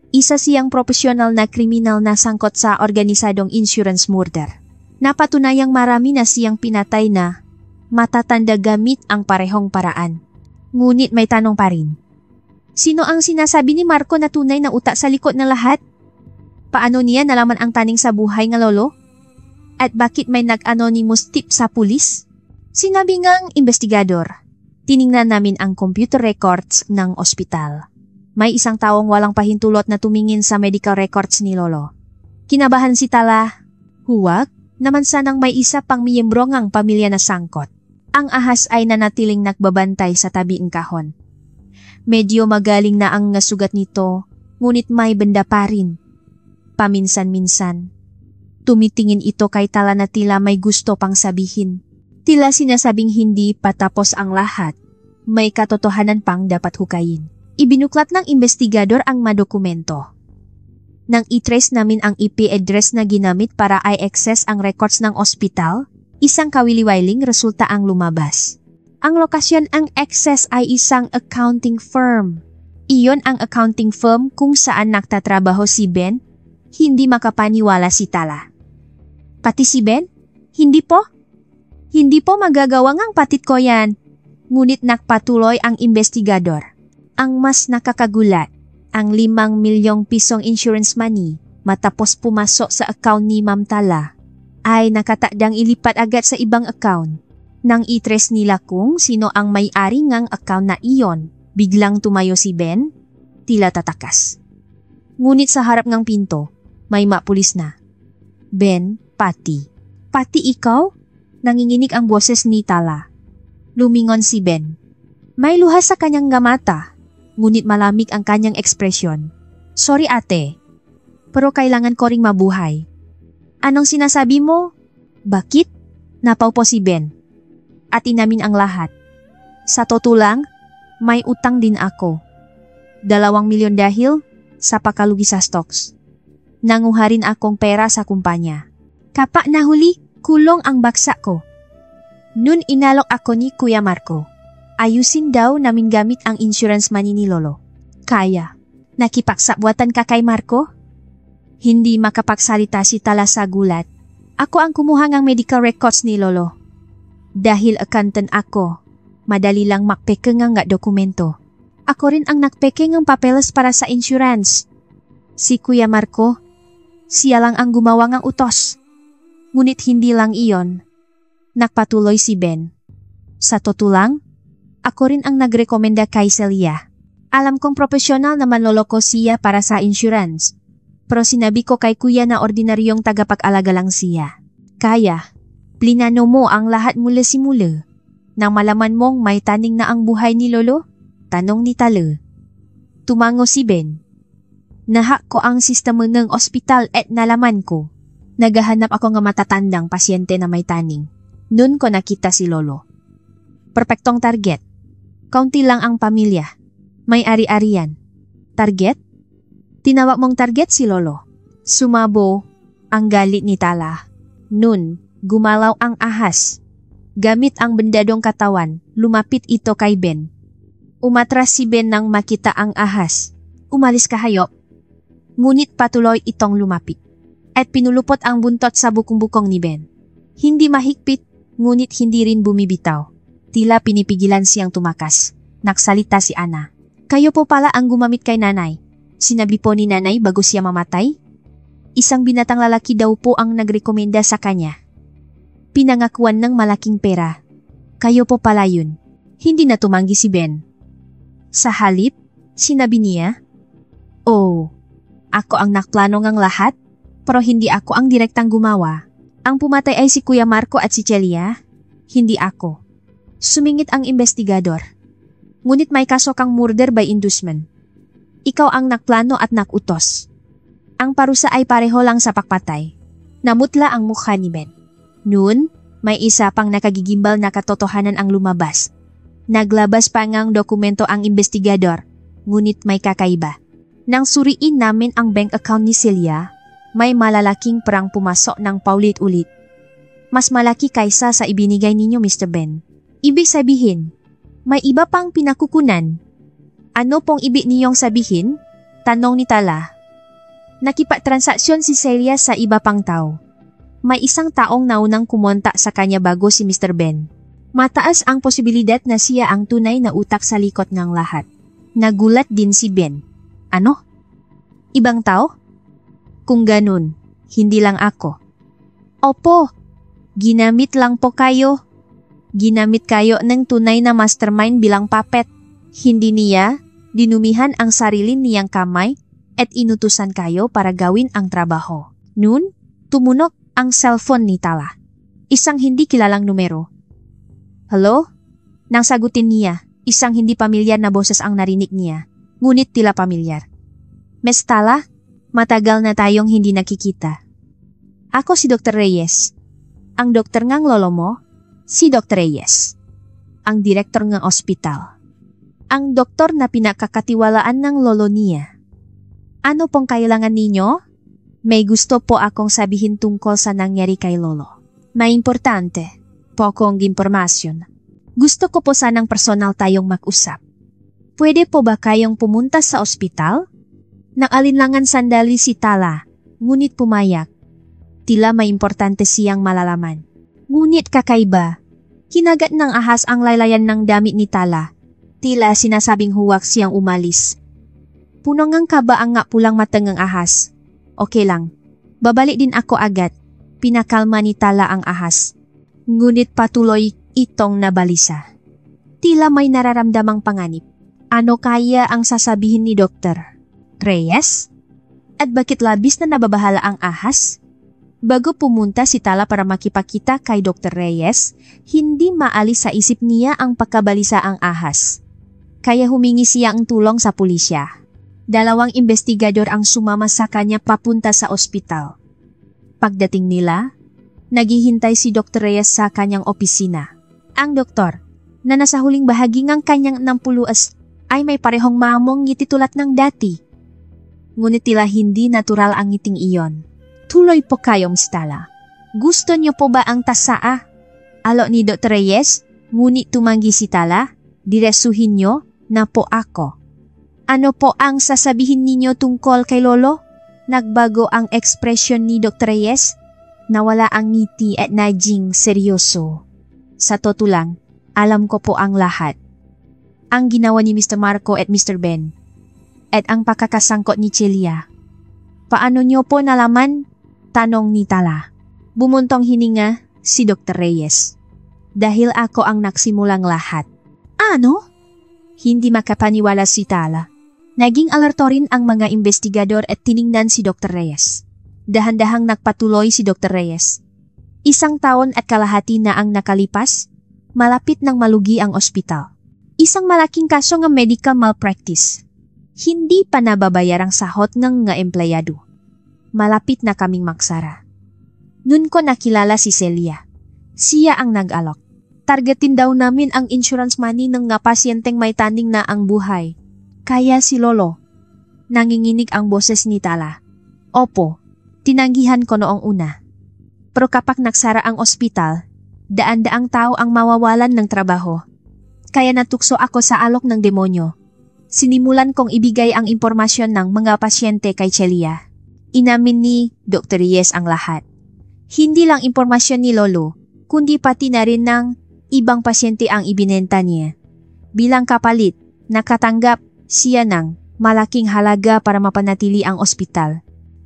Isa siyang profesional na kriminal na sangkot sa organisadong insurance murder. Napatunayang marami na siyang pinatay na matatanda gamit ang parehong paraan. Ngunit may tanong pa rin. Sino ang sinasabi ni Marco na tunay na utak sa likod ng lahat? Paano niya nalaman ang taning sa buhay ng lolo? At bakit may nag-anonymous tip sa pulis? Sinabi ngang investigador, tiningnan namin ang computer records ng ospital. May isang taong walang pahintulot na tumingin sa medical records ni lolo. Kinabahan si Tala. Huwag naman sanang may isa pang miyembro ng pamilya na sangkot. Ang ahas ay nanatiling nagbabantay sa tabi ng kahon. Medyo magaling na ang nasugat nito, ngunit may benda pa rin. Paminsan-minsan, tumitingin ito kay Tala na tila may gusto pang sabihin. Tila sinasabing hindi patapos ang lahat, may katotohanan pang dapat hukayin. Ibinuklat ng investigador ang madokumento. Nang i-trace namin ang IP address na ginamit para i-access ang records ng ospital, isang kawili-wiling resulta ang lumabas. Ang lokasyon ang access ay isang accounting firm. Iyon ang accounting firm kung saan nagtatrabaho si Ben. Hindi makapaniwala si Tala. Pati si Ben? Hindi po? Hindi po magagawa ngang patit ko yan. Ngunit nagpatuloy ang investigador. Ang mas nakakagulat, ang 5 milyong pisong insurance money matapos pumasok sa account ni Ma'am Tala ay nakatakdang ilipat agad sa ibang account. Nang i-trace nila kung sino ang may-ari ngang account na iyon, biglang tumayo si Ben, tila tatakas. Ngunit sa harap ng pinto, may mapulis na. Ben, Pati. Pati ikaw? Nanginginig ang boses ni Tala. Lumingon si Ben. May luha sa kanyang mata, ngunit malamig ang kanyang ekspresyon. Sorry ate, pero kailangan ko ring mabuhay. Anong sinasabi mo? Bakit? Napaupo si Ben. At inamin ang lahat. Sa totoo lang, may utang din ako. 2 milyon dahil sa pakalugi sa stocks. Nanguha rin akong pera sa kumpanya. Kapag nahuli, kulong ang baksa ko. Nun inalok ako ni Kuya Marco. Ayusin daw namin gamit ang insurance money ni Lolo. Kaya, nakipagsabuatan ka kay Marco? Hindi makapagsalita si Tala sa gulat. Ako ang kumuha ng medical records ni Lolo. Dahil accountant ako, madali lang makpeke nga dokumento. Ako rin ang nakpeke ng papeles para sa insurance. Si Kuya Marco, siya lang ang gumawa ng utos. Ngunit hindi lang iyon. Nagpatuloy si Ben. Sa totoo lang, ako rin ang nagrekomenda kay Celia. Alam kong profesional na manloloko siya para sa insurance. Pero sinabi ko kay Kuya na ordinaryong tagapag-alaga lang siya. Kaya, plinano mo ang lahat mula simula. Nang malaman mong may taning na ang buhay ni Lolo? Tanong ni Tala. Tumango si Ben. Nahak ko ang sistema ng ospital at nalaman ko. Naghahanap ako ng matatandang pasyente na may taning. Noon ko nakita si Lolo. Perpektong target. Kaunti lang ang pamilya. May ari-arian. Target? Tinawag mong target si Lolo. Sumabo ang galit ni Tala. Noon, gumalaw ang ahas. Gamit ang bendadong katawan, lumapit ito kay Ben. Umatras si Ben nang makita ang ahas. Umalis ka hayop. Ngunit patuloy itong lumapit. At pinulupot ang buntot sa bukong-bukong ni Ben. Hindi mahigpit, ngunit hindi rin bumibitaw. Tila pinipigilan siyang tumakas. Nagsalita si Ana. Kayo po pala ang gumamit kay nanay. Sinabi po ni nanay bago siya mamatay? Isang binatang lalaki daw po ang nagrekomenda sa kanya. Pinangakuan ng malaking pera. Kayo po pala yun. Hindi na tumanggi si Ben. Sa halip, sinabi niya, "Oh, ako ang nakplano ngang lahat, pero hindi ako ang direktang gumawa. Ang pumatay ay si Kuya Marco at si Celia, hindi ako." Sumingit ang investigador. Ngunit may kaso kang murder by inducement. Ikaw ang nakplano at nakutos. Ang parusa ay pareho lang sa pagpatay. Namutla ang mukha ni Ben. Noon, may isa pang nakagigimbal na katotohanan ang lumabas. Naglabas pa ngang dokumento ang investigador, ngunit may kakaiba. Nang suriin namin ang bank account ni Celia, may malalaking perang pumasok ng paulit-ulit. Mas malaki kaysa sa ibinigay ninyo, Mr. Ben. Ibig sabihin, may iba pang pinakukunan. Ano pong ibig niyong sabihin? Tanong ni Tala. Nakipagtransaksyon si Celia sa iba pang tao. May isang taong naunang kumonta sa kanya bago si Mr. Ben. Mataas ang posibilidad na siya ang tunay na utak sa likod ng lahat. Nagulat din si Ben. Ano? Ibang tao? Kung ganun, hindi lang ako. Opo, ginamit lang po kayo. Ginamit kayo ng tunay na mastermind bilang puppet. Hindi niya dinumihan ang sarili niyang kamay at inutusan kayo para gawin ang trabaho. Noon, tumunog ang cellphone ni Tala. Isang hindi kilalang numero. Hello? Nang sagutin niya, isang hindi pamilyar na boses ang narinig niya, ngunit tila pamilyar. Miss Tala, matagal na tayong hindi nakikita. Ako si Dr. Reyes. Ang doktor ngang lolo mo, si Dr. Reyes. Ang direktor ng ospital. Ang doktor na pinakakatiwalaan ng lolo niya. Ano pong kailangan ninyo? May gusto po akong sabihin tungkol sa nangyari kay lolo. May importante. Pokong impormasyon. Gusto ko po sanang personal tayong mag-usap. Pwede po ba kayong pumunta sa ospital? Nang-alinlangan sandali si Tala, ngunit pumayak. Tila may importante siyang malalaman. Ngunit kakaiba. Kinagat ng ahas ang laylayan ng damit ni Tala. Tila sinasabing huwag siyang umalis. Puno ngang kaba ang nga pulang matang ng ahas. Okay lang. Babalik din ako agad. Pinakalma ni Tala ang ahas. Ngunit patuloy itong nabalisa. Tila may nararamdamang panganib. Ano kaya ang sasabihin ni Dr. Reyes? At bakit labis na nababahala ang ahas? Bago pumunta si Tala para makipakita kay Dr. Reyes, hindi maalis sa isip niya ang pagkabalisa ang ahas. Kaya humingi siya ang tulong sa pulisya. 2 investigador ang sumama sa kanya papunta sa ospital. Pagdating nila, naghihintay si Dr. Reyes sa kanyang opisina. Ang doktor, na nasa huling bahagi ng kanyang 60 ay may parehong mamong ngiti tulad ng dati. Ngunit tila hindi natural ang ngiting iyon. Tuloy po kayo, Ms. Tala. Gusto niyo po ba ang tasaa? Alo ni Dr. Reyes, ngunit tumanggi si Tala, diresuhin niyo na po ako. Ano po ang sasabihin ninyo tungkol kay Lolo? Nagbago ang ekspresyon ni Dr. Reyes. Nawala ang ngiti at naging seryoso. Sa totoo lang, alam ko po ang lahat. Ang ginawa ni Mr. Marco at Mr. Ben. At ang pakakasangkot ni Celia. Paano niyo po nalaman? Tanong ni Tala. Bumuntong hininga si Dr. Reyes. Dahil ako ang nagsimulang lahat. Ano? Hindi makapaniwala si Tala. Naging alerto rin ang mga investigador at tiningnan si Dr. Reyes. Dahan-dahang nagpatuloy si Dr. Reyes. 1 taon at kalahati na ang nakalipas, malapit nang malugi ang ospital. Isang malaking kaso ng medical malpractice. Hindi pa nababayarang sahot ng nga empleyado. Malapit na kaming magsara. Noon ko nakilala si Celia. Siya ang nag-alok. Targetin daw namin ang insurance money ng nga pasyenteng may tanding na ang buhay. Kaya si Lolo. Nanginginig ang boses ni Tala. Opo, tinanggihan ko noong una. Pero kapag nagsara ang ospital, daan-daang tao ang mawawalan ng trabaho. Kaya natukso ako sa alok ng demonyo. Sinimulan kong ibigay ang impormasyon ng mga pasyente kay Celia. Inamin ni Dr. Reyes ang lahat. Hindi lang impormasyon ni Lolo, kundi pati na rin ng ibang pasyente ang ibinenta niya. Bilang kapalit, nakatanggap siya ng malaking halaga para mapanatili ang ospital.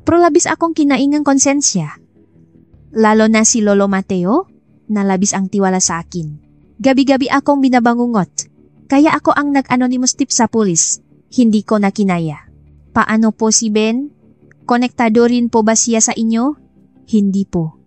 Pero labis akong kinaingang konsensya. Lalo na si Lolo Mateo, na labis ang tiwala sa akin. Gabi-gabi akong binabangungot. Kaya ako ang nag-anonymous tip sa pulis. Hindi ko na kinaya. Paano po si Ben? Konektado rin po ba siya sa inyo? Hindi po.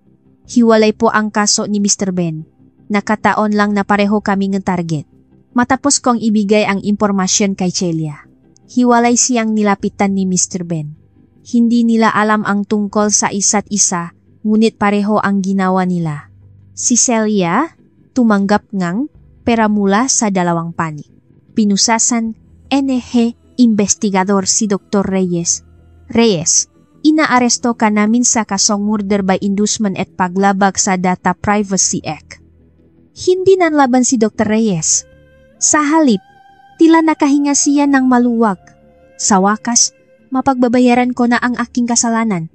Hiwalay po ang kaso ni Mr. Ben. Nakataon lang na pareho kami ng target. Matapos kong ibigay ang impormasyon kay Celia, hiwalay siyang nilapitan ni Mr. Ben. Hindi nila alam ang tungkol sa isa't isa, ngunit pareho ang ginawa nila. Si Celia, tumanggap ngang pera mula sa dalawang panig. Pinusasan NG investigador si Dr. Reyes. Reyes, inaaresto ka namin sa kasong murder by inducement at paglabag sa Data Privacy Act. Hindi nanlaban si Dr. Reyes. Sa halip, tila nakahinga siya ng maluwag. Sa wakas, mapagbabayaran ko na ang aking kasalanan.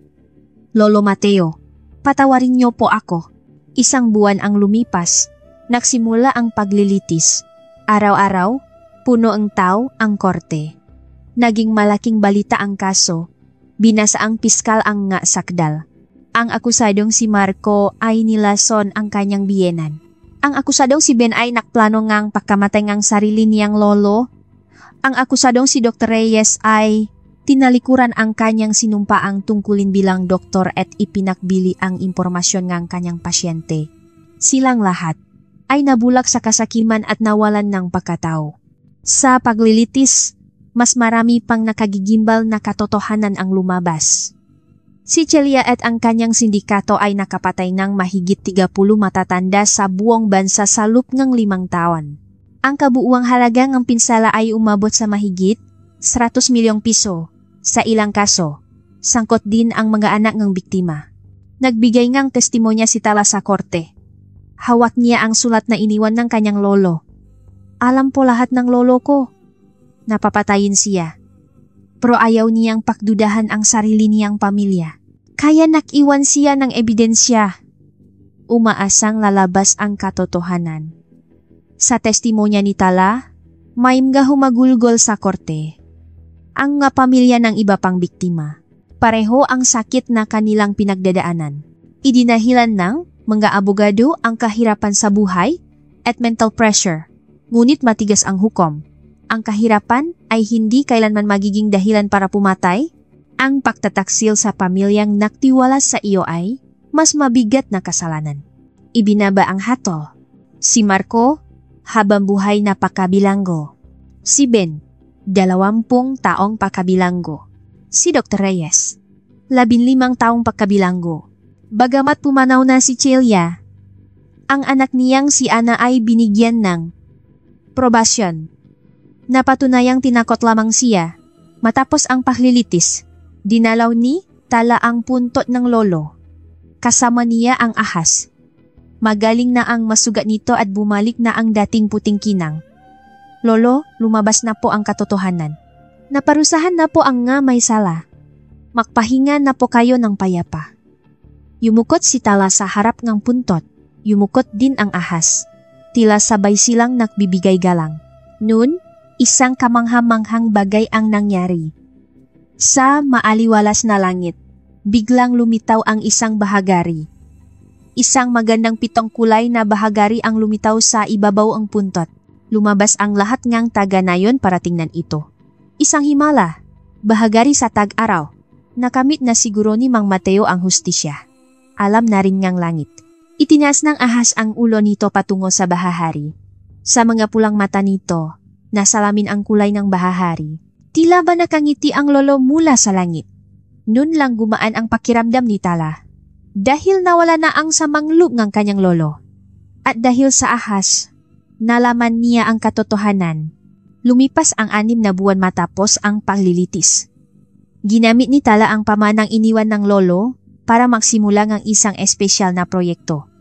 Lolo Mateo, patawarin niyo po ako. Isang buwan ang lumipas. Nagsimula ang paglilitis. Araw-araw, puno ang tao ang korte. Naging malaking balita ang kaso. Binasa ang piskal ang nga sakdal. Ang akusadong si Marco ay nilason ang kanyang biyenan. Ang akusadong si Ben ay nakplano ngang pagkamatay ngang sarili niyang lolo. Ang akusadong si Dr. Reyes ay tinalikuran ang kanyang sinumpaang tungkulin bilang doktor at ipinakbili ang impormasyon ngang kanyang pasyente. Silang lahat ay nabulak sa kasakiman at nawalan ng pagkatao. Sa paglilitis, mas marami pang nakagigimbal na katotohanan ang lumabas. Si Celia at ang kanyang sindikato ay nakapatay ng mahigit 30 matatanda sa buong bansa sa loob ng 5 taon. Ang kabuuang halaga ng pinsala ay umabot sa mahigit 100 milyong piso. Sa ilang kaso, sangkot din ang mga anak ng biktima. Nagbigay ngang testimonya si Tala sa korte. Hawak niya ang sulat na iniwan ng kanyang lolo. Alam po lahat ng lolo ko. Napapatayin siya. Pero ayaw niyang pakdudahan ang sarili niyang pamilya. Kaya nakiwan siya ng ebidensya. Umaasang lalabas ang katotohanan. Sa testimonya ni Tala, may mga humagulgol sa korte. Ang nga pamilya ng iba pang biktima. Pareho ang sakit na kanilang pinagdadaanan. Idinahilan ng mga abogado ang kahirapan sa buhay at mental pressure. Ngunit matigas ang hukom. Ang kahirapan ay hindi kailanman magiging dahilan para pumatay. Ang pagtataksil sa pamilyang naktiwala sa iyo ay mas mabigat na kasalanan. Ibinaba ang hatol. Si Marco, habang buhay na pakabilanggo. Si Ben, 20 taong pakabilanggo. Si Dr. Reyes, 15 taong pakabilanggo. Bagamat pumanaw na si Celia, ang anak niyang si Ana ay binigyan ng probasyon. Napatunayang tinakot lamang siya. Matapos ang paglilitis, dinalaw ni Tala ang puntot ng lolo. Kasama niya ang ahas. Magaling na ang masugat nito at bumalik na ang dating puting kinang. Lolo, lumabas na po ang katotohanan. Naparusahan na po ang nga may sala. Magpahinga na po kayo ng payapa. Yumukot si Tala sa harap ng puntot. Yumukot din ang ahas. Tila sabay silang nagbibigay galang. Noon, isang kamangha-manghang bagay ang nangyari. Sa maaliwalas na langit, biglang lumitaw ang isang bahagari. Isang magandang 7 kulay na bahagari ang lumitaw sa ibabaw ang puntot. Lumabas ang lahat ngang taga nayon para tingnan ito. Isang himala, bahagari sa tag-araw. Nakamit na siguro ni Mang Mateo ang hustisya. Alam na rin ngang langit. Itinaas ng ahas ang ulo nito patungo sa bahahari. Sa mga pulang mata nito, nasalamin ang kulay ng bahahari. Tila ba nakangiti ang lolo mula sa langit? Noon lang gumaan ang pakiramdam ni Tala. Dahil nawala na ang samang loob ng kanyang lolo. At dahil sa ahas, nalaman niya ang katotohanan. Lumipas ang 6 na buwan matapos ang paglilitis. Ginamit ni Tala ang pamanang iniwan ng lolo para magsimula ng isang espesyal na proyekto.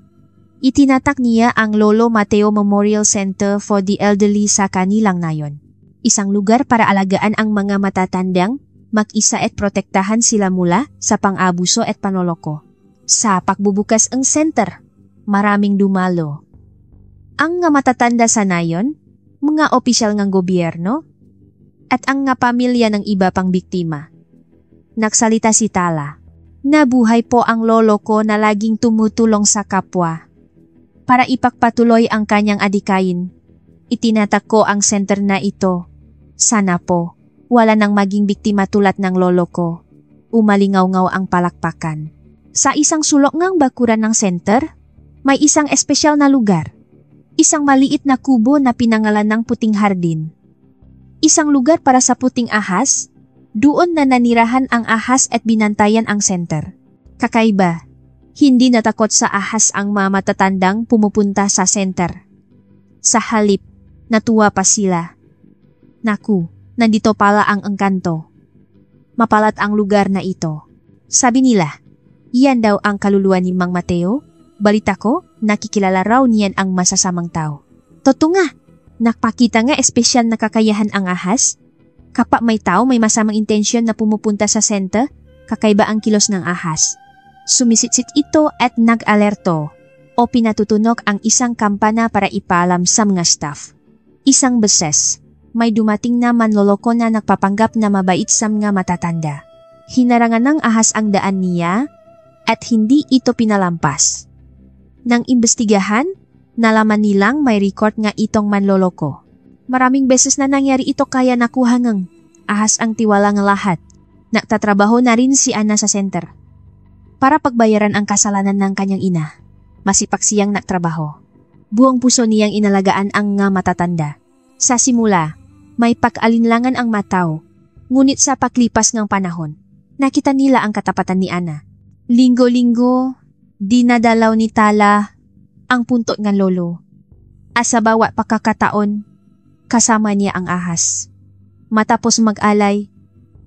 Itinatak niya ang Lolo Mateo Memorial Center for the Elderly sa kanilang nayon. Isang lugar para alagaan ang mga matatandang, mag-isa at protektahan sila mula sa pang-abuso at panoloko. Sa pagbubukas ang center, maraming dumalo. Ang nga matatanda sa nayon, mga opisyal ng gobyerno, at ang nga pamilya ng iba pang biktima. Nagsalita si Tala. Nabuhay po ang lolo ko na laging tumutulong sa kapwa. Para ipagpatuloy ang kanyang adikain, itinatak ko ang center na ito. Sana po, wala nang maging biktima tulad ng lolo ko. Umalingaw-ngaw ang palakpakan. Sa isang sulok ngang bakuran ng center, may isang espesyal na lugar. Isang maliit na kubo na pinangalan ng puting hardin. Isang lugar para sa puting ahas, doon na nanirahan ang ahas at binantayan ang center. Kakaiba, hindi natakot sa ahas ang mga matatandang pumupunta sa center. Sa halip, natuwa pa sila. Naku, nandito pala ang engkanto. Mapalat ang lugar na ito. Sabi nila, iyan daw ang kaluluwa ni Mang Mateo. Balita ko, nakikilala raw niyan ang masasamang tao. Totoo nga, nakpakita nga espesyal na kakayahan ang ahas. Kapag may tao may masamang intensyon na pumupunta sa center, kakaiba ang kilos ng ahas. Sumisitsit ito at nag-alerto o pinatutunog ang isang kampana para ipaalam sa mga staff. Isang beses, may dumating na manloloko na nagpapanggap na mabait sa mga matatanda. Hinarangan ng ahas ang daan niya at hindi ito pinalampas. Nang imbestigahan, nalaman nilang may record nga itong manloloko. Maraming beses na nangyari ito kaya nakuha ng ahas ang tiwala ng lahat. Nagtatrabaho na rin si Ana sa center. Para pagbayaran ang kasalanan ng kanyang ina, masipag siyang nagtrabaho. Buong puso niyang inalagaan ang nga matatanda. Sa simula, may pag-alinlangan ang mataw. Ngunit sa paklipas ng panahon, nakita nila ang katapatan ni Ana. Linggo-linggo, dinadalaw ni Tala ang puntot ng lolo. Asa bawat pagkakataon, kasama niya ang ahas. Matapos mag-alay,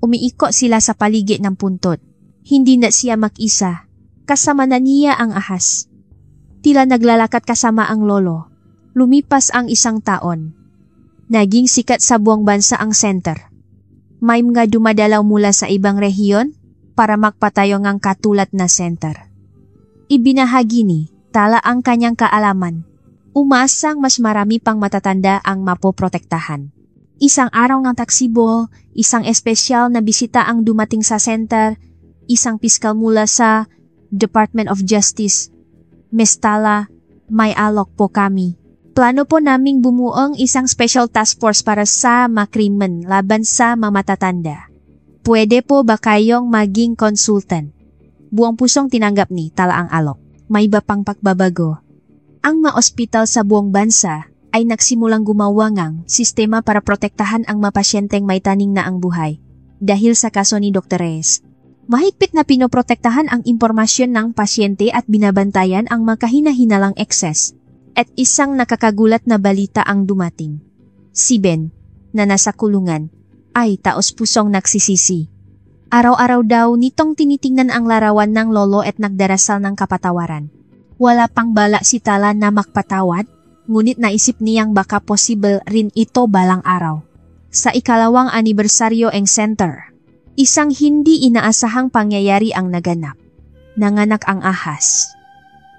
umiikot sila sa paligid ng puntot. Hindi na siya mag-isa. Kasama na niya ang ahas. Tila naglalakad kasama ang lolo. Lumipas ang isang taon. Naging sikat sa buong bansa ang center. May mga dumadalaw mula sa ibang rehiyon para magpatayo ng katulad na center. Ibinahagi ni Tala ang kanyang kaalaman. Umasang mas marami pang matatanda ang mapoprotektahan. Isang araw ng taksibo, isang espesyal na bisita ang dumating sa center, isang piskal mula sa Department of Justice. Ms. Tala, may alok po kami. Plano po naming bumuong isang special task force para sa makrimen laban sa mamatatanda. Pwede po ba kayong maging consultant? Buong pusong tinanggap ni Tala ang alok. May iba pang pagbabago. Ang mga ospital sa buong bansa ay nagsimulang gumawa ng sistema para protektahan ang mga pasyenteng may taning na ang buhay. Dahil sa kaso ni Dr. Reyes, mahigpit na pinoprotektahan ang impormasyon ng pasyente at binabantayan ang makahina-hinalang ekses. At isang nakakagulat na balita ang dumating. Si Ben, na nasa kulungan, ay taos-pusong nagsisisi. Araw-araw daw nitong tinitingnan ang larawan ng lolo at nagdarasal ng kapatawaran. Wala pang bala si Tala na magpatawad, ngunit naisip niyang baka possible rin ito balang araw. Sa ikalawang anibersaryo ng center, isang hindi inaasahang pangyayari ang naganap. Nanganak ang ahas.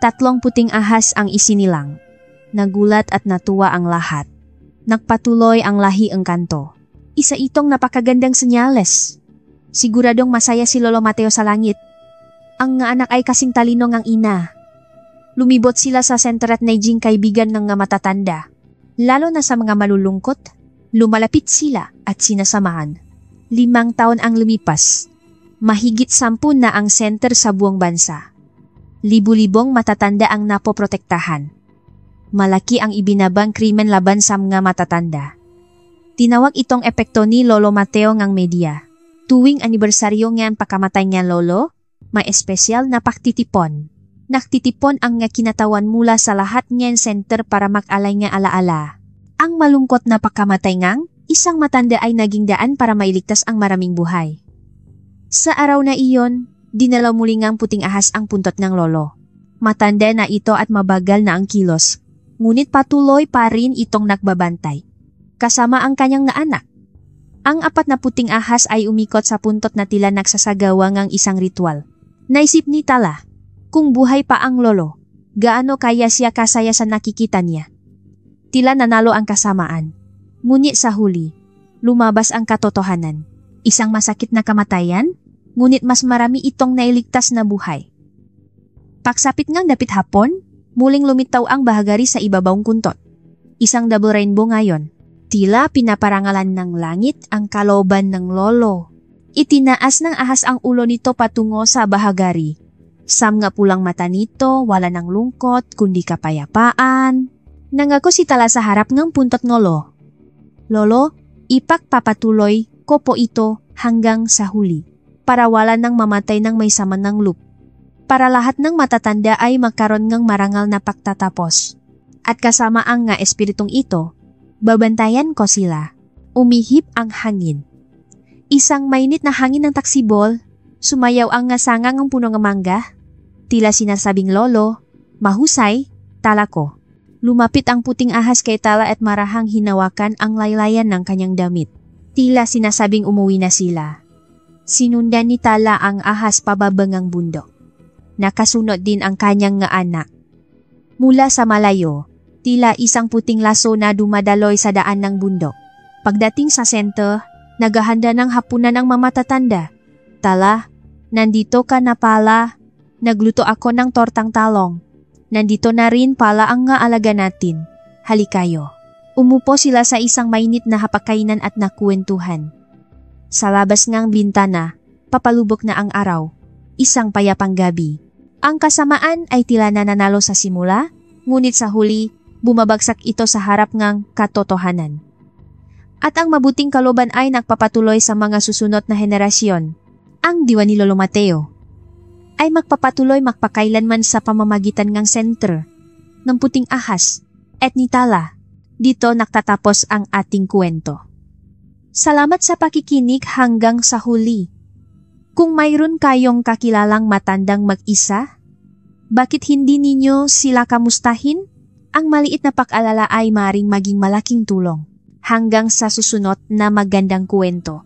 3 puting ahas ang isinilang. Nagulat at natuwa ang lahat. Nagpatuloy ang lahi engkanto. Isa itong napakagandang senyales. Siguradong masaya si Lolo Mateo sa langit. Ang nga anak ay kasing talino ngang ina. Lumibot sila sa center at naging kaibigan ng nga matatanda. Lalo na sa mga malulungkot, lumalapit sila at sinasamahan. 5 taon ang lumipas. Mahigit 10 na ang center sa buong bansa. Libu-libong matatanda ang napoprotektahan. Malaki ang ibinabang krimen laban sa mga matatanda. Tinawag itong epekto ni Lolo Mateo ngang media. Tuwing anibersaryo ng pagkamatay ng lolo, may espesyal na paktitipon. Naktitipon ang nga kinatawan mula sa lahat ng center para mag-alay nga alaala. Ang malungkot na pagkamatay ngang, isang matanda ay naging daan para mailigtas ang maraming buhay. Sa araw na iyon, dinalaw muli ngang puting ahas ang puntot ng lolo. Matanda na ito at mabagal na ang kilos, ngunit patuloy pa rin itong nagbabantay. Kasama ang kanyang nga anak. Ang 4 na puting ahas ay umikot sa puntot na tila nagsasagawa ngang isang ritual. Naisip ni Tala, Kung buhay pa ang lolo, gaano kaya siya kasaya sa nakikita niya? Tila nanalo ang kasamaan. Ngunit sa huli, lumabas ang katotohanan. Isang masakit na kamatayan, ngunit mas marami itong nailigtas na buhay. Pagsapit ngang dapit hapon, muling lumitaw ang bahagari sa ibabawng kuntot. Isang double rainbow ngayon. Tila pinaparangalan ng langit ang kalooban ng lolo. Itinaas ng ahas ang ulo nito patungo sa bahagari. Sam nga pulang mata nito, wala ng lungkot, kundi kapayapaan. Nangako si Tala sa harap ng puntot ngolo. Lolo, ipagpapatuloy ko po ito hanggang sa huli, para wala nang mamatay ng may sama ng loop. Para lahat ng matatanda ay magkaroon ng marangal na pagtatapos. At kasama ang nga espiritong ito, babantayan ko sila. Umihip ang hangin. Isang mainit na hangin ng taksibol, sumayaw ang nga sangang ng puno ng mangga. Tila sinasabing lolo, mahusay, Tala ko. Lumapit ang puting ahas kay Tala at marahang hinawakan ang laylayan ng kanyang damit. Tila sinasabing umuwi na sila. Sinundan ni Tala ang ahas pababangang bundok. Nakasunod din ang kanyang nga anak. Mula sa malayo, tila isang puting laso na dumadaloy sa daan ng bundok. Pagdating sa sentro, naghahanda ng hapunan ang mamatatanda. Tala, nandito ka na pala. Nagluto ako ng tortang talong. Nandito na rin pala ang nga alaga natin. Halikayo. Umupo sila sa isang mainit na hapagkainan at nakwentuhan. Sa labas ngang bintana, papalubok na ang araw. Isang payapang gabi. Ang kasamaan ay tila nananalo sa simula, ngunit sa huli, bumabagsak ito sa harap ngang katotohanan. At ang mabuting kalooban ay nagpapatuloy sa mga susunod na henerasyon. Ang diwa ni Lolo Mateo ay magpapatuloy magpakailanman sa pamamagitan ng sentro ng puting ahas at ni Tala. Dito nagtatapos ang ating kwento. Salamat sa pakikinig hanggang sa huli. Kung mayroon kayong kakilalang matandang mag-isa, bakit hindi ninyo sila kamustahin? Ang maliit na pag-alala ay maring maging malaking tulong. Hanggang sa susunod na magandang kwento.